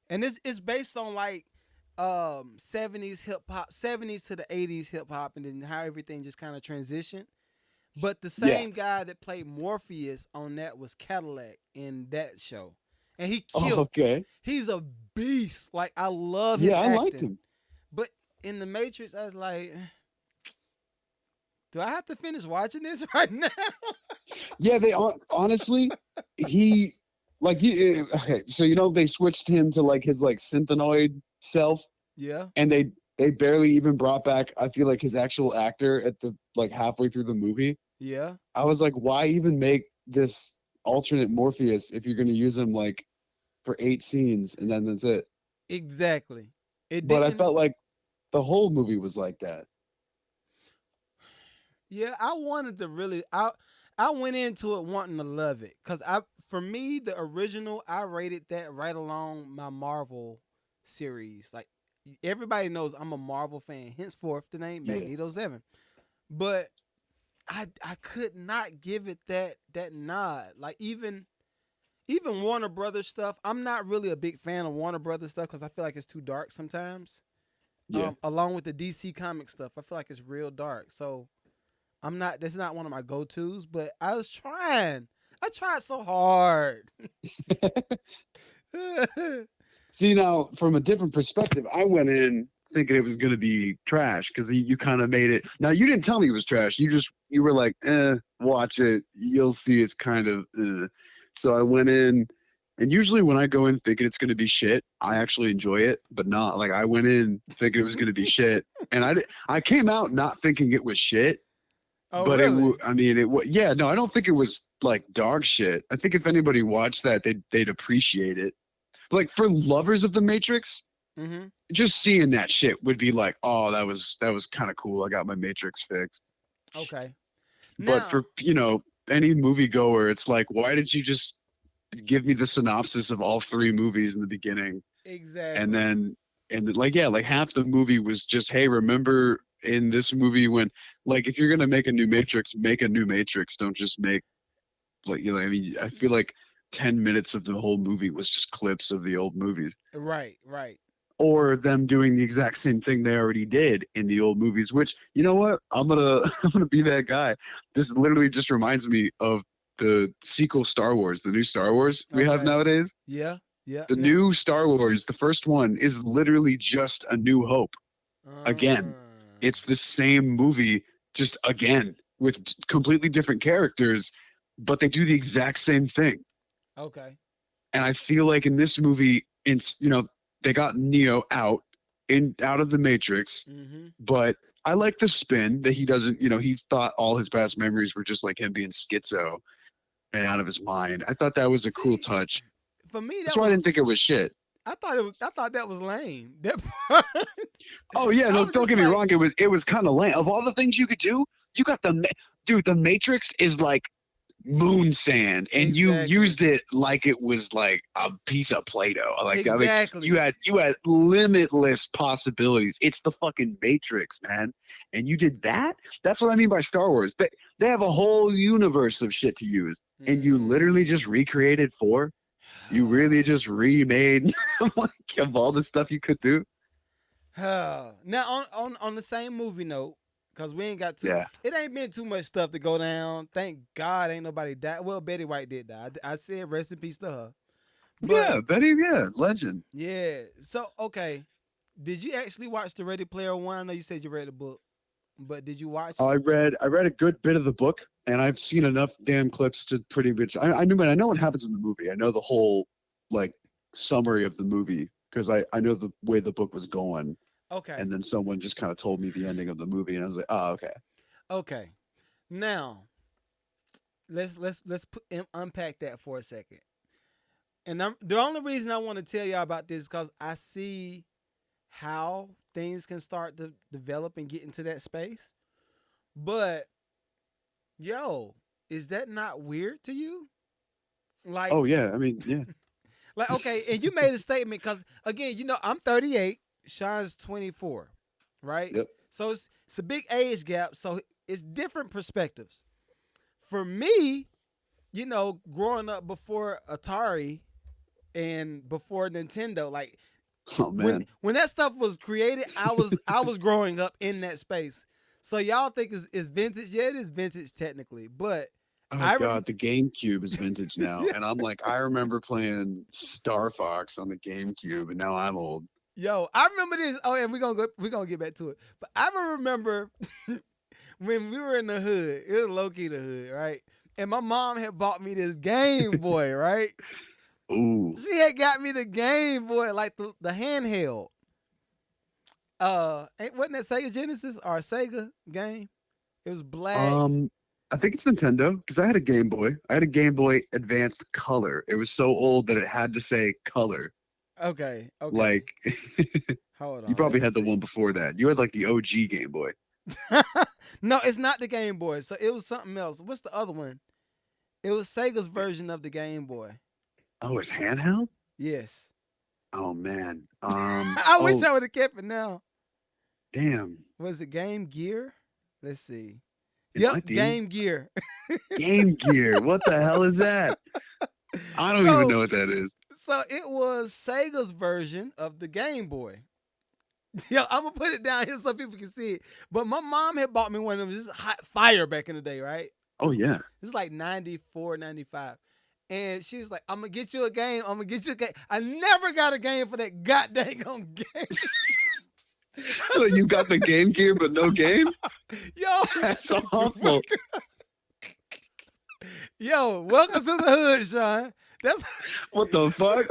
And it's based on like 70s hip hop, 70s to the 80s hip hop and then how everything just kind of transitioned. But the Yeah. same guy that played Morpheus on that was Cadillac in that show. And he Oh, killed. okay. He's a beast. Like I love his Yeah, I acting. liked him. But in the Matrix, I was like, do I have to finish watching this right now? Yeah, they honestly, he like he okay. So you know they switched him to like his like synthenoid self, Yeah. and they barely even brought back. I feel like his actual actor at the like halfway through the movie. Yeah. I was like, why even make this alternate Morpheus if you're gonna use him like for 8 scenes and then that's it? Exactly. It But I didn't. felt like the whole movie was like that. Yeah, I wanted to really. I went into it wanting to love it because for me the original I rated that right along my Marvel series. Like everybody knows I'm a Marvel fan. Henceforth, the name Yeah. Magneto 7. But I could not give it that nod. Like even Warner Brothers stuff. I'm not really a big fan of Warner Brothers stuff because I feel like it's too dark sometimes. Yeah. Along with the DC comic stuff, I feel like it's real dark. So I'm not. That's not one of my go tos. But I was trying. I tried so hard. See, now from a different perspective, I went in thinking it was going to be trash because you kind of made it. Now you didn't tell me it was trash. You were like, watch it. You'll see it's kind of. So I went in, and usually when I go in thinking it's going to be shit, I actually enjoy it. But not like I went in thinking it was going to be shit, and I came out not thinking it was shit. Oh, But really? I mean, yeah, no, I don't think it was like dog shit. I think if anybody watched that, they'd appreciate it. Like for lovers of the Matrix, Mm-hmm. just seeing that shit would be like, oh, that was kind of cool. I got my Matrix fixed. Okay. But for any moviegoer, it's like, why did you just give me the synopsis of all three movies in the beginning? Exactly. And then like half the movie was just, hey, remember in this movie when, like, if you're gonna make a new Matrix, make a new Matrix. Don't just make, like, I mean, I feel like 10 minutes of the whole movie was just clips of the old movies, Right. or them doing the exact same thing they already did in the old movies. Which, you know what, I'm gonna be that guy. This literally just reminds me of the sequel Star Wars, the new Star Wars we have Okay. nowadays. Yeah. The new Star Wars, the first one, is literally just A New Hope. Again, it's the same movie, just again with completely different characters, but they do the exact same thing. Okay. And I feel like in this movie, they got Neo out of the Matrix, Mm-hmm. but I like the spin that he doesn't, he thought all his past memories were just like him being schizo and out of his mind. I thought that was a cool touch. For me, That's why I didn't think it was shit. I thought that was lame. That part. Oh yeah, I no, was don't just get me like- wrong. It was kind of lame. Of all the things you could do, you got the Matrix is like moon sand, and you Exactly. used it like it was like a piece of Play-Doh. Exactly. You had limitless possibilities. It's the fucking Matrix, man. And you did that? That's what I mean by Star Wars. They have a whole universe of shit to use, and you literally just recreated 4. You really just remade like of all the stuff you could do. Now on the same movie note, because we ain't got too. Yeah. It ain't been too much stuff to go down. Thank God, ain't nobody died. Well, Betty White did die. I said rest in peace to her. But, Yeah, Betty, legend. Yeah. So okay, did you actually watch the Ready Player One? I know you said you read the book, but did you watch? I read a good bit of the book, and I've seen enough damn clips to pretty much. I know what happens in the movie. I know the whole like summary of the movie because I know the way the book was going. Okay. And then someone just kind of told me the ending of the movie, and I was like, oh, okay. Okay. Now, let's unpack that for a second. And the only reason I want to tell y'all about this is because I see how things can start to develop and get into that space. But, yo, is that not weird to you? Like, Oh yeah, I mean, yeah. like, okay, and you made a statement because, again, I'm 38, Sean's 24, right? Yep. So it's a big age gap, so it's different perspectives. For me, growing up before Atari and before Nintendo, like Oh man. when that stuff was created, I was growing up in that space. So y'all think it's vintage? Yeah, it is vintage technically, but Oh god, the GameCube is vintage now, and I'm like, I remember playing Star Fox on the GameCube, and now I'm old. yo, I remember this. Oh, and we're gonna get back to it. But I remember when we were in the hood. It was low key the hood, right? And my mom had bought me this Game Boy, right? Ooh. She had got me the Game Boy, like the handheld. Wasn't that Sega Genesis or a Sega game? It was black. I think it's Nintendo because I had a Game Boy. I had a Game Boy Advanced Color. It was so old that it had to say color. Okay. Like, Hold on. you probably let had the me one before that. You had like the OG Game Boy. see. No, it's not the Game Boy. So it was something else. What's the other one? It was Sega's version of the Game Boy. Oh, it's handheld? Yes. Oh man. I wish I would have kept it now. Damn. Was it Game Gear? Let's see. Yep, Game Gear. Game Gear. What the hell is that? I don't even know what that is. So it was Sega's version of the Game Boy. Yeah, I'm gonna put it down here so people can see it. But my mom had bought me one of them. This is hot fire back in the day, right? Oh yeah. This is like 94, 95. And she was like, I'm gonna get you a game. I'm gonna get you a game. I never got a game for that goddamn game. So you got the Game Gear but no game? Yo, That's awful. Yo, welcome to the hood, Sean. That's What the fuck?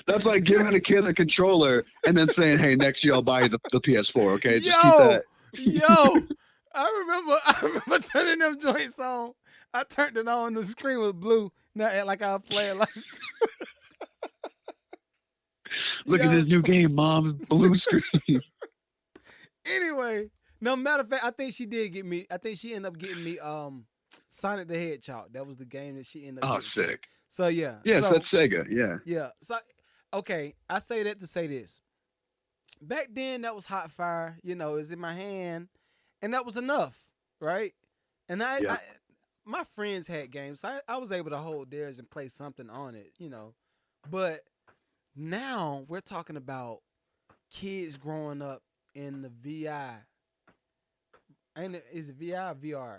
That's like giving a kid a controller and then saying, "Hey, next year I'll buy you the PS4." Okay, just keep that. Yo, I remember turning them joints on. I turned it on. The screen was blue. Now act like I was playing like. Look at this new game, Mom. Blue screen. Anyway, no matter of fact, I think she did get me. I think she ended up getting me Sonic the Hedgehog. That was the game that she ended up. Oh, sick. So yeah. Yes, so, that's Sega. Yeah. Yeah. So okay, I say that to say this. Back then, that was hot fire. You know, it was in my hand, and that was enough, right? And my friends had games, so I was able to hold theirs and play something on it, you know. But now we're talking about kids growing up in the VI. Is it VI or VR?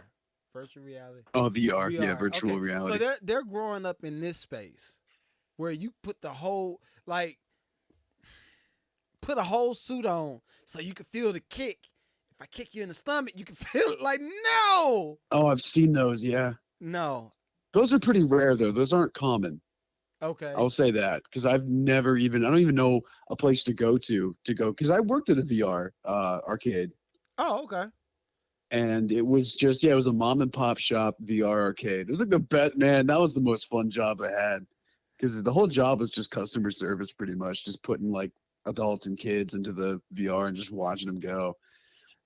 Virtual reality. Oh, VR. Yeah, virtual okay. reality. So they're growing up in this space where you put the whole put a whole suit on so you can feel the kick. If I kick you in the stomach, you can feel it. Like, no. Oh, I've seen those. Yeah. No. Those are pretty rare though. Those aren't common. Okay. I'll say that because I don't even know a place to go because I worked at a VR arcade. Oh, okay. And it was just, it was a mom and pop shop VR arcade. It was like the best, man. That was the most fun job I had because the whole job was just customer service, pretty much, just putting like adults and kids into the VR and just watching them go.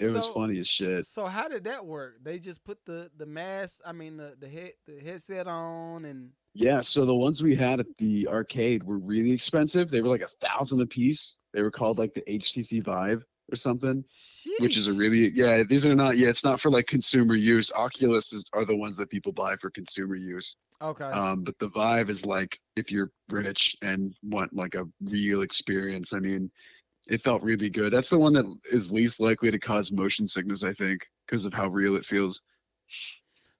It was funny as shit. So how did that work? They just put the mask, the headset on and. Yeah, so the ones we had at the arcade were really expensive. They were like $1,000 a piece. They were called like the HTC Vive or something. Sheesh. Which is these are not, it's not for like consumer use. Oculus are the ones that people buy for consumer use. Okay. But the Vive is like if you're rich and want like a real experience. I mean, it felt really good. That's the one that is least likely to cause motion sickness, I think, because of how real it feels.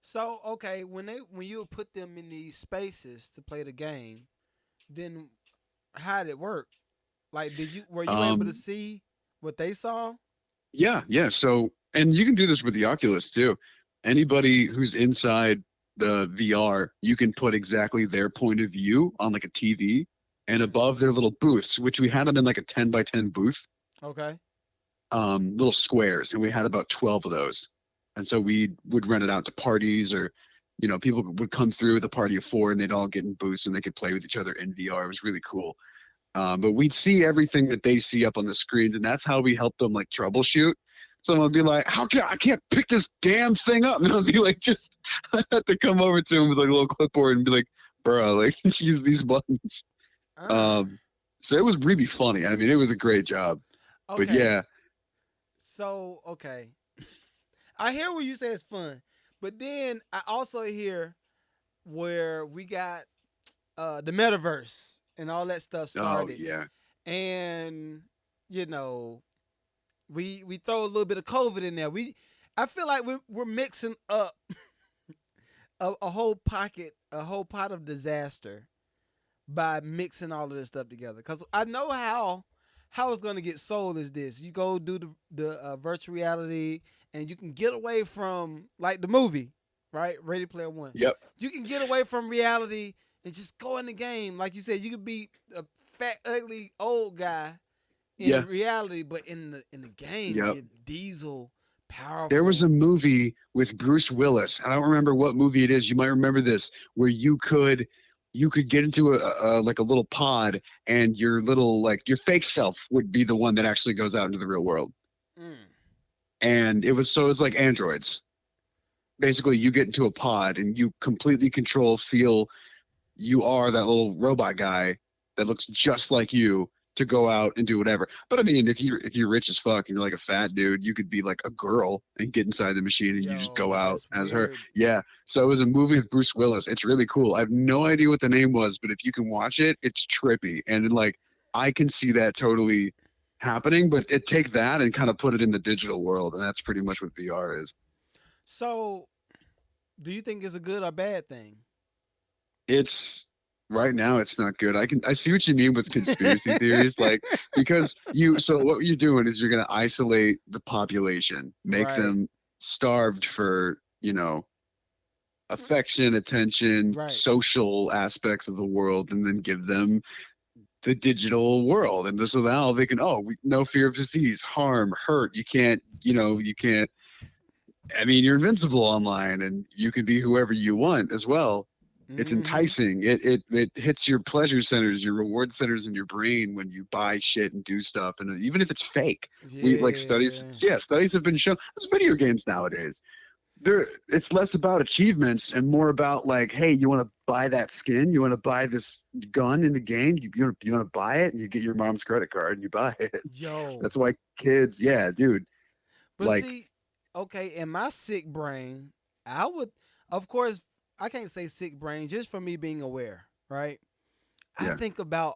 So okay, when you put them in these spaces to play the game, then how did it work? Like, were you able to see what they saw? Yeah. So, and you can do this with the Oculus too. Anybody who's inside the VR, you can put exactly their point of view on like a TV and above their little booths, which we had them in like a 10 by 10 booth. Okay. Little squares, and we had about 12 of those. And so we would rent it out to parties or, people would come through with a party of 4 and they'd all get in booths and they could play with each other in VR. It was really cool. But we'd see everything that they see up on the screens, and that's how we helped them like troubleshoot. Someone would be like, I can't pick this damn thing up. And I'll be like, I had to come over to him with like a little clipboard and be like, bro, like use these buttons. So it was really funny. I mean, it was a great job. Okay. But yeah. So, okay. I hear what you say it's fun, but then I also hear where we got the metaverse and all that stuff started. Oh, yeah. And, we throw a little bit of COVID in there. I feel like we're mixing up a whole pot of disaster by mixing all of this stuff together. Because I know how it's going to get sold is this. You go do the virtual reality and you can get away from, like the movie, right? Ready Player One. Yep. You can get away from reality and just go in the game. Like you said, you could be a fat, ugly, old guy in reality, but in the game, you're Diesel, powerful. There was a movie with Bruce Willis. I don't remember what movie it is. You might remember this, where you could get into a little pod, and your your fake self would be the one that actually goes out into the real world. Mm. And it's like androids. Basically, you get into a pod and you completely feel you are that little robot guy that looks just like you, to go out and do whatever. But I mean, if you're rich as fuck and you're like a fat dude, you could be like a girl and get inside the machine and you just go out as her. Yeah. So it was a movie with Bruce Willis. It's really cool. I have no idea what the name was, but if you can watch it, it's trippy. And like, I can see that totally happening, but take that and kind of put it in the digital world. And that's pretty much what VR is. So do you think it's a good or bad thing? It's right now it's not good. I see what you mean with conspiracy theories, like because so what you're doing is you're gonna isolate the population, make them starved for, affection, attention, social aspects of the world, and then give them the digital world. And so now they can, no fear of disease, harm, hurt. You can't, I mean, you're invincible online and you can be whoever you want as well. It's enticing. It hits your pleasure centers, your reward centers in your brain when you buy shit and do stuff. And even if it's fake, we like studies have been shown. There's video games nowadays. It's less about achievements and more about like, hey, you want to buy that skin? You want to buy this gun in the game? You want to buy it, and you get your mom's credit card and you buy it. Yo, that's why kids, dude. But like, see, okay, in my sick brain, I would, of course, I can't say sick brain just for me being aware, right? I think about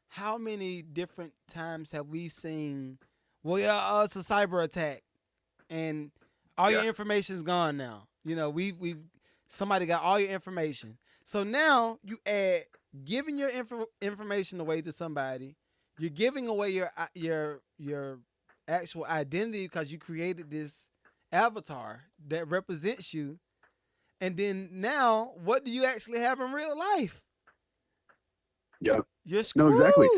how many different times have we seen, it's a cyber attack, and all your information's gone now. We somebody got all your information. So now you add giving your information away to somebody. You're giving away your actual identity because you created this avatar that represents you. And then now, what do you actually have in real life? Yeah. You're screwed. No, exactly.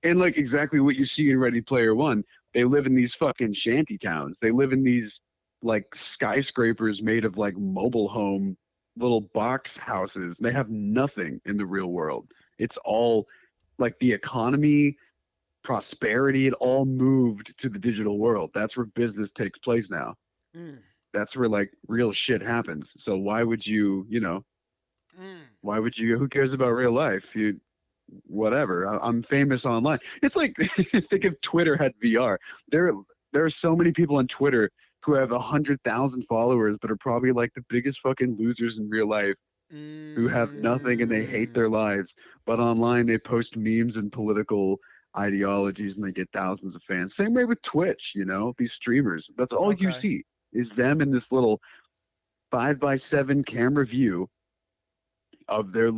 And like exactly what you see in Ready Player One. They live in these fucking shanty towns. They live in these like skyscrapers made of like mobile home little box houses. They have nothing in the real world. It's all like the economy, prosperity, it all moved to the digital world. That's where business takes place now. That's where like real shit happens. So why would you, who cares about real life? Whatever. I'm famous online. It's like, think if Twitter had VR. There are so many people on Twitter who have 100,000 followers, but are probably like the biggest fucking losers in real life, who have nothing and they hate their lives. But online they post memes and political ideologies and they get thousands of fans. Same way with Twitch, these streamers. That's all you see is them in this little 5x7 camera view of their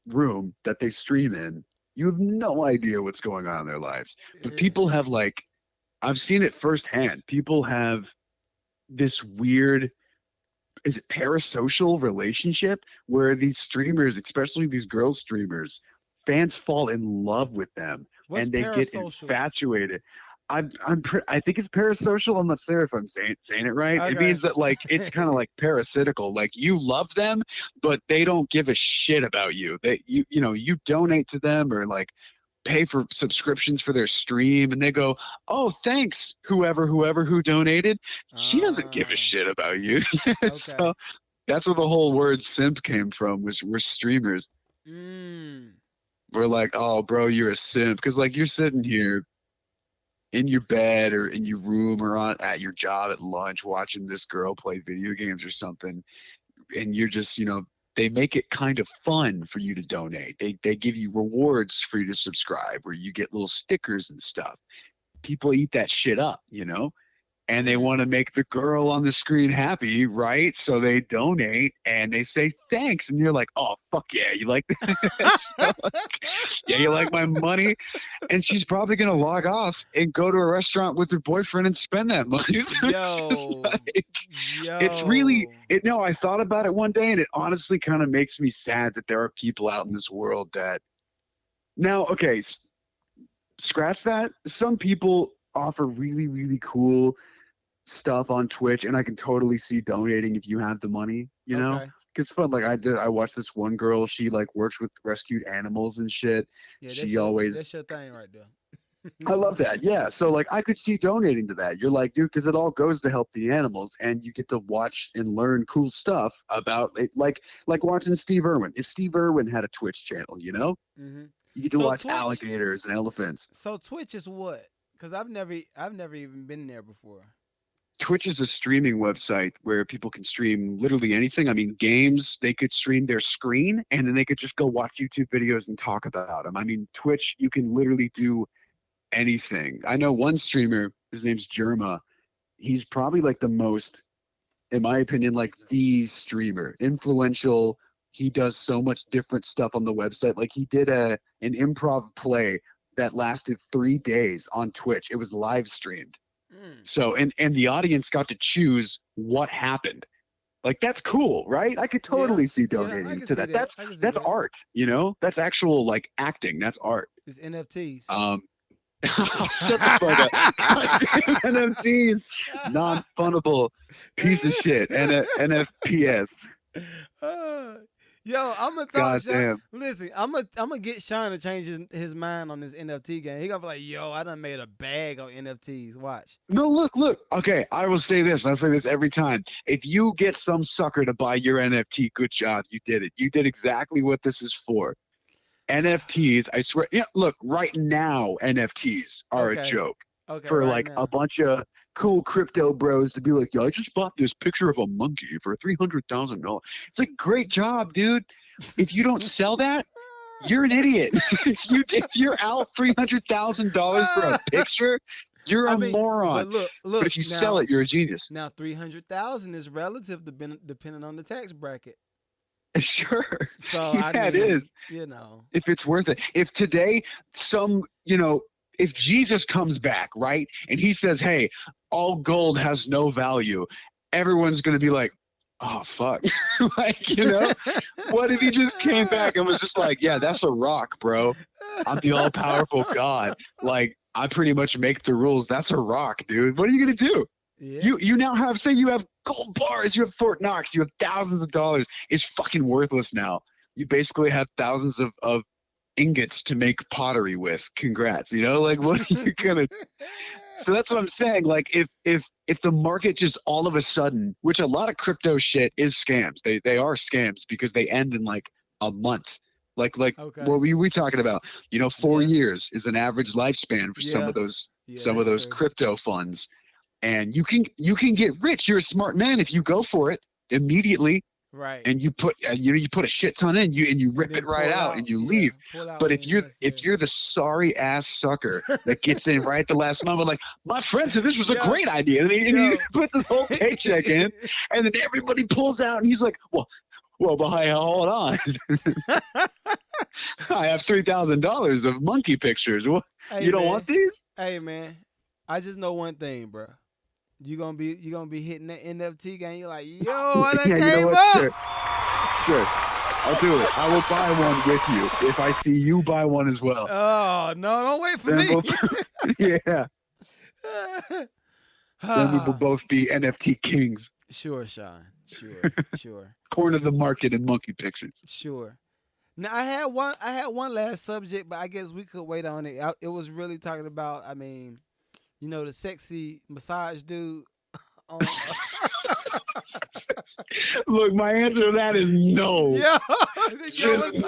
room that they stream in. You have no idea what's going on in their lives. But people have like, I've seen it firsthand. People have this weird, is it parasocial relationship where these streamers, especially these girl streamers, fans fall in love with them. What's and they parasocial? Get infatuated. I think it's parasocial. I'm not sure if I'm saying it right. Okay. It means that like it's kind of like parasitical. Like you love them, but they don't give a shit about you. That you donate to them or like pay for subscriptions for their stream, and they go, "Oh, thanks, whoever who donated." She doesn't give a shit about you. So that's where the whole word simp came from. We're streamers. We're like, "Oh, bro, you're a simp," because like you're sitting here in your bed or in your room or at your job at lunch watching this girl play video games or something, and you're just, they make it kind of fun for you to donate. They give you rewards for you to subscribe where you get little stickers and stuff. People eat that shit up, and they want to make the girl on the screen happy, right? So they donate and they say thanks, and you're like, "Oh fuck yeah, you like that?" Yeah, you like my money? And she's probably gonna log off and go to a restaurant with her boyfriend and spend that money. So it's really No, I thought about it one day, and it honestly kind of makes me sad that there are people out in this world that now, okay, scratch that. Some people offer really, really cool stuff on Twitch, and I can totally see donating if you have the money, because fun. Like I watched this one girl, she like works with rescued animals and shit. That's your thing right there. I love that. Yeah. So like I could see donating to that. You're like, dude, because it all goes to help the animals, and you get to watch and learn cool stuff about it, like watching Steve Irwin. If Steve Irwin had a Twitch channel, You get to So watch Twitch- alligators and elephants. So Twitch is what? Because I've never even been there before. Twitch is a streaming website where people can stream literally anything. I mean, games, they could stream their screen and then they could just go watch YouTube videos and talk about them. I mean, Twitch, you can literally do anything. I know one streamer, his name's Jerma. He's probably like the most, in my opinion, like the streamer, influential. He does so much different stuff on the website. Like he did an improv play that lasted 3 days on Twitch. It was live streamed. So, and the audience got to choose what happened. Like, that's cool, right? I could totally see donating to that. That's art, you know? That's actual, like, acting. That's art. It's NFTs. Shut the fuck up. Goddamn NFTs. Non-funnable piece of shit. NFPS. Yo, I'm gonna talk. Goddamn. Listen, I'm gonna get Sean to change his mind on this NFT game. He gonna be like, "Yo, I done made a bag on NFTs." Watch. No, look. Okay, I will say this. I say this every time. If you get some sucker to buy your NFT, good job. You did it. You did exactly what this is for. NFTs, I swear. Yeah, look, right now, NFTs are a joke. Okay, for right like now. a bunch of cool crypto bros to be like, yo, I just bought this picture of a monkey for $300,000. It's like, great job, dude. If you don't sell that, you're an idiot. if you're out $300,000 for a picture, you're a moron. Look. But if you now, sell it, you're a genius. Now, 300,000 is relative depending on the tax bracket. Sure. So yeah, it is. You know, if it's worth it. If today if Jesus comes back, right, and he says, hey, all gold has no value, everyone's going to be like, oh, fuck. Like, you know, what if he just came back and was just like, yeah, that's a rock, bro. I'm the all-powerful God. Like, I pretty much make the rules. That's a rock, dude. What are you going to do? Yeah. You now have, say you have gold bars, you have Fort Knox, you have thousands of dollars. It's fucking worthless now. You basically have thousands of ingots to make pottery with. Congrats. You know, like, what are you gonna so that's what I'm saying. Like, if the market just all of a sudden, which a lot of crypto shit is scams, they are scams because they end in like a month. Like okay. What were we talking about? 4 years is an average lifespan for some of those crypto funds. And you can get rich. You're a smart man if you go for it immediately. Right. And you put a shit ton in, you rip it right out and you leave. But if you're the sorry ass sucker that gets in right at the last moment, like, my friend said this was a great idea, and he puts his whole paycheck in, and then everybody pulls out, and he's like, well, but hey, hold on. I have $3,000 of monkey pictures. What? Hey, you don't want these? Hey man, I just know one thing, bro. You gonna be hitting that NFT game. You're like, yo, I done came up. Sure. I'll do it. I will buy one with you if I see you buy one as well. Oh no! Don't wait for me. Yeah. Then we will both be NFT kings. Sure, Sean. Sure. Corner the market in monkey pictures. Sure. Now I had one last subject, but I guess we could wait on it. It was really talking about, the sexy massage dude. Look, my answer to that is no. Yeah.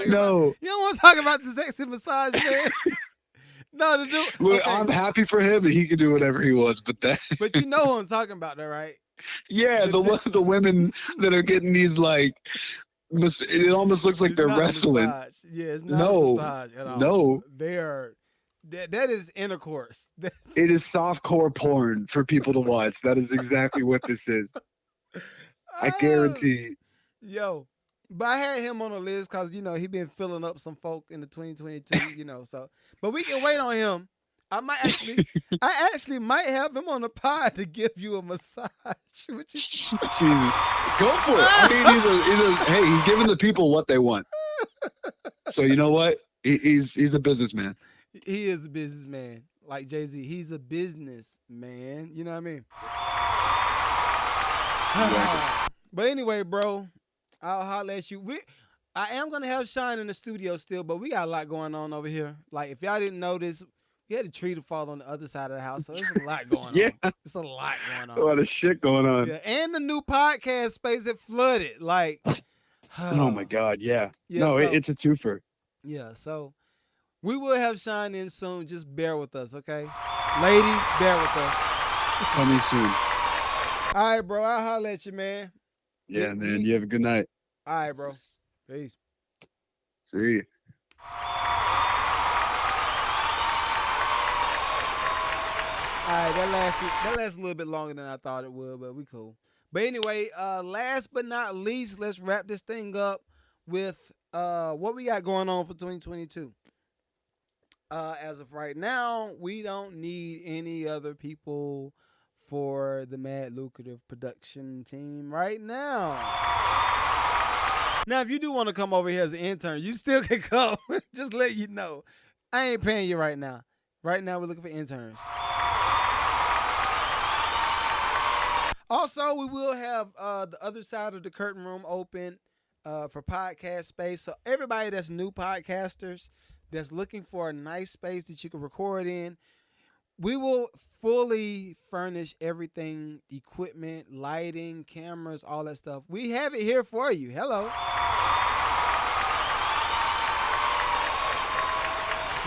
No. You don't want to talk about the sexy massage man. No, the dude. Look, okay. I'm happy for him and he can do whatever he wants, but But you know who I'm talking about, though, right? Yeah, the women that are getting these, like, it almost looks like they're wrestling. Yeah, it's not a massage at all. No. They are. That is intercourse. It is softcore porn for people to watch. That is exactly what this is. I guarantee. Yo, but I had him on the list because he been filling up some folk in the 2022. So, but we can wait on him. I actually might have him on the pod to give you a massage. Jesus. Go for it. I mean, he's giving the people what they want. So you know what? He's a businessman. He is a businessman, like Jay-Z. He's a businessman. You know what I mean? Exactly. But anyway, bro, I'll holler at you. I am gonna have Shine in the studio still, but we got a lot going on over here. Like, if y'all didn't notice, we had a tree to fall on the other side of the house, so there's a lot going on. It's a lot going on. A lot of shit going on. Yeah, and the new podcast space, it flooded. Like, oh my God, yeah. No, it's a twofer. Yeah, so We will have Shine in soon. Just bear with us, okay? Ladies, bear with us. Coming soon. All right, bro. I'll holler at you, man. Yeah, man. You have a good night. All right, bro. Peace. See you. All right, that lasted a little bit longer than I thought it would, but we cool. But anyway, last but not least, let's wrap this thing up with what we got going on for 2022. As of right now, we don't need any other people for the Mad Lucrative production team right now. Now, if you do want to come over here as an intern, you still can come. Just let you know. I ain't paying you right now. Right now, we're looking for interns. Also, we will have the other side of the curtain room open for podcast space. So everybody that's new podcasters that's looking for a nice space that you can record in, we will fully furnish everything, equipment, lighting, cameras, all that stuff. We have it here for you. Hello.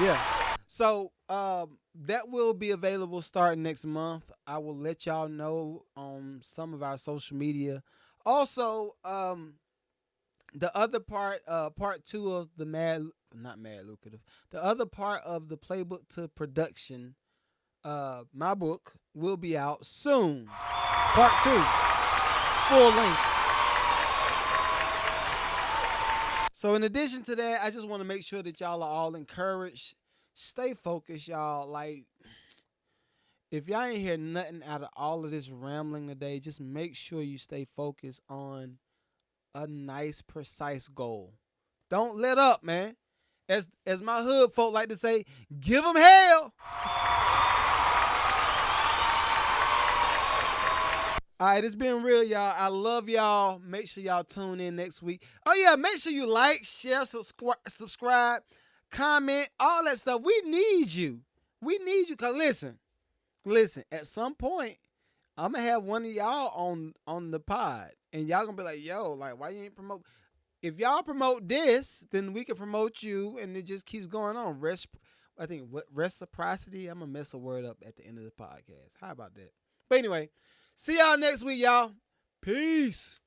Yeah. So that will be available starting next month. I will let y'all know on some of our social media. Also, the other part 2 of the the other part of the playbook to production, my book will be out soon. Part 2, full length. So in addition to that, I just want to make sure that y'all are all encouraged. Stay focused, y'all. Like, if y'all ain't hear nothing out of all of this rambling today, just make sure you stay focused on a nice, precise goal. Don't let up, man. As my hood folk like to say, give them hell. All right, it's been real, y'all. I love y'all. Make sure y'all tune in next week. Oh, yeah, make sure you like, share, subscribe, comment, all that stuff. We need you. We need you, because listen, at some point, I'm going to have one of y'all on the pod, and y'all going to be like, yo, like, why you ain't promote? If y'all promote this, then we can promote you, and it just keeps going on. Reciprocity, I'm going to mess a word up at the end of the podcast. How about that? But anyway, see y'all next week, y'all. Peace.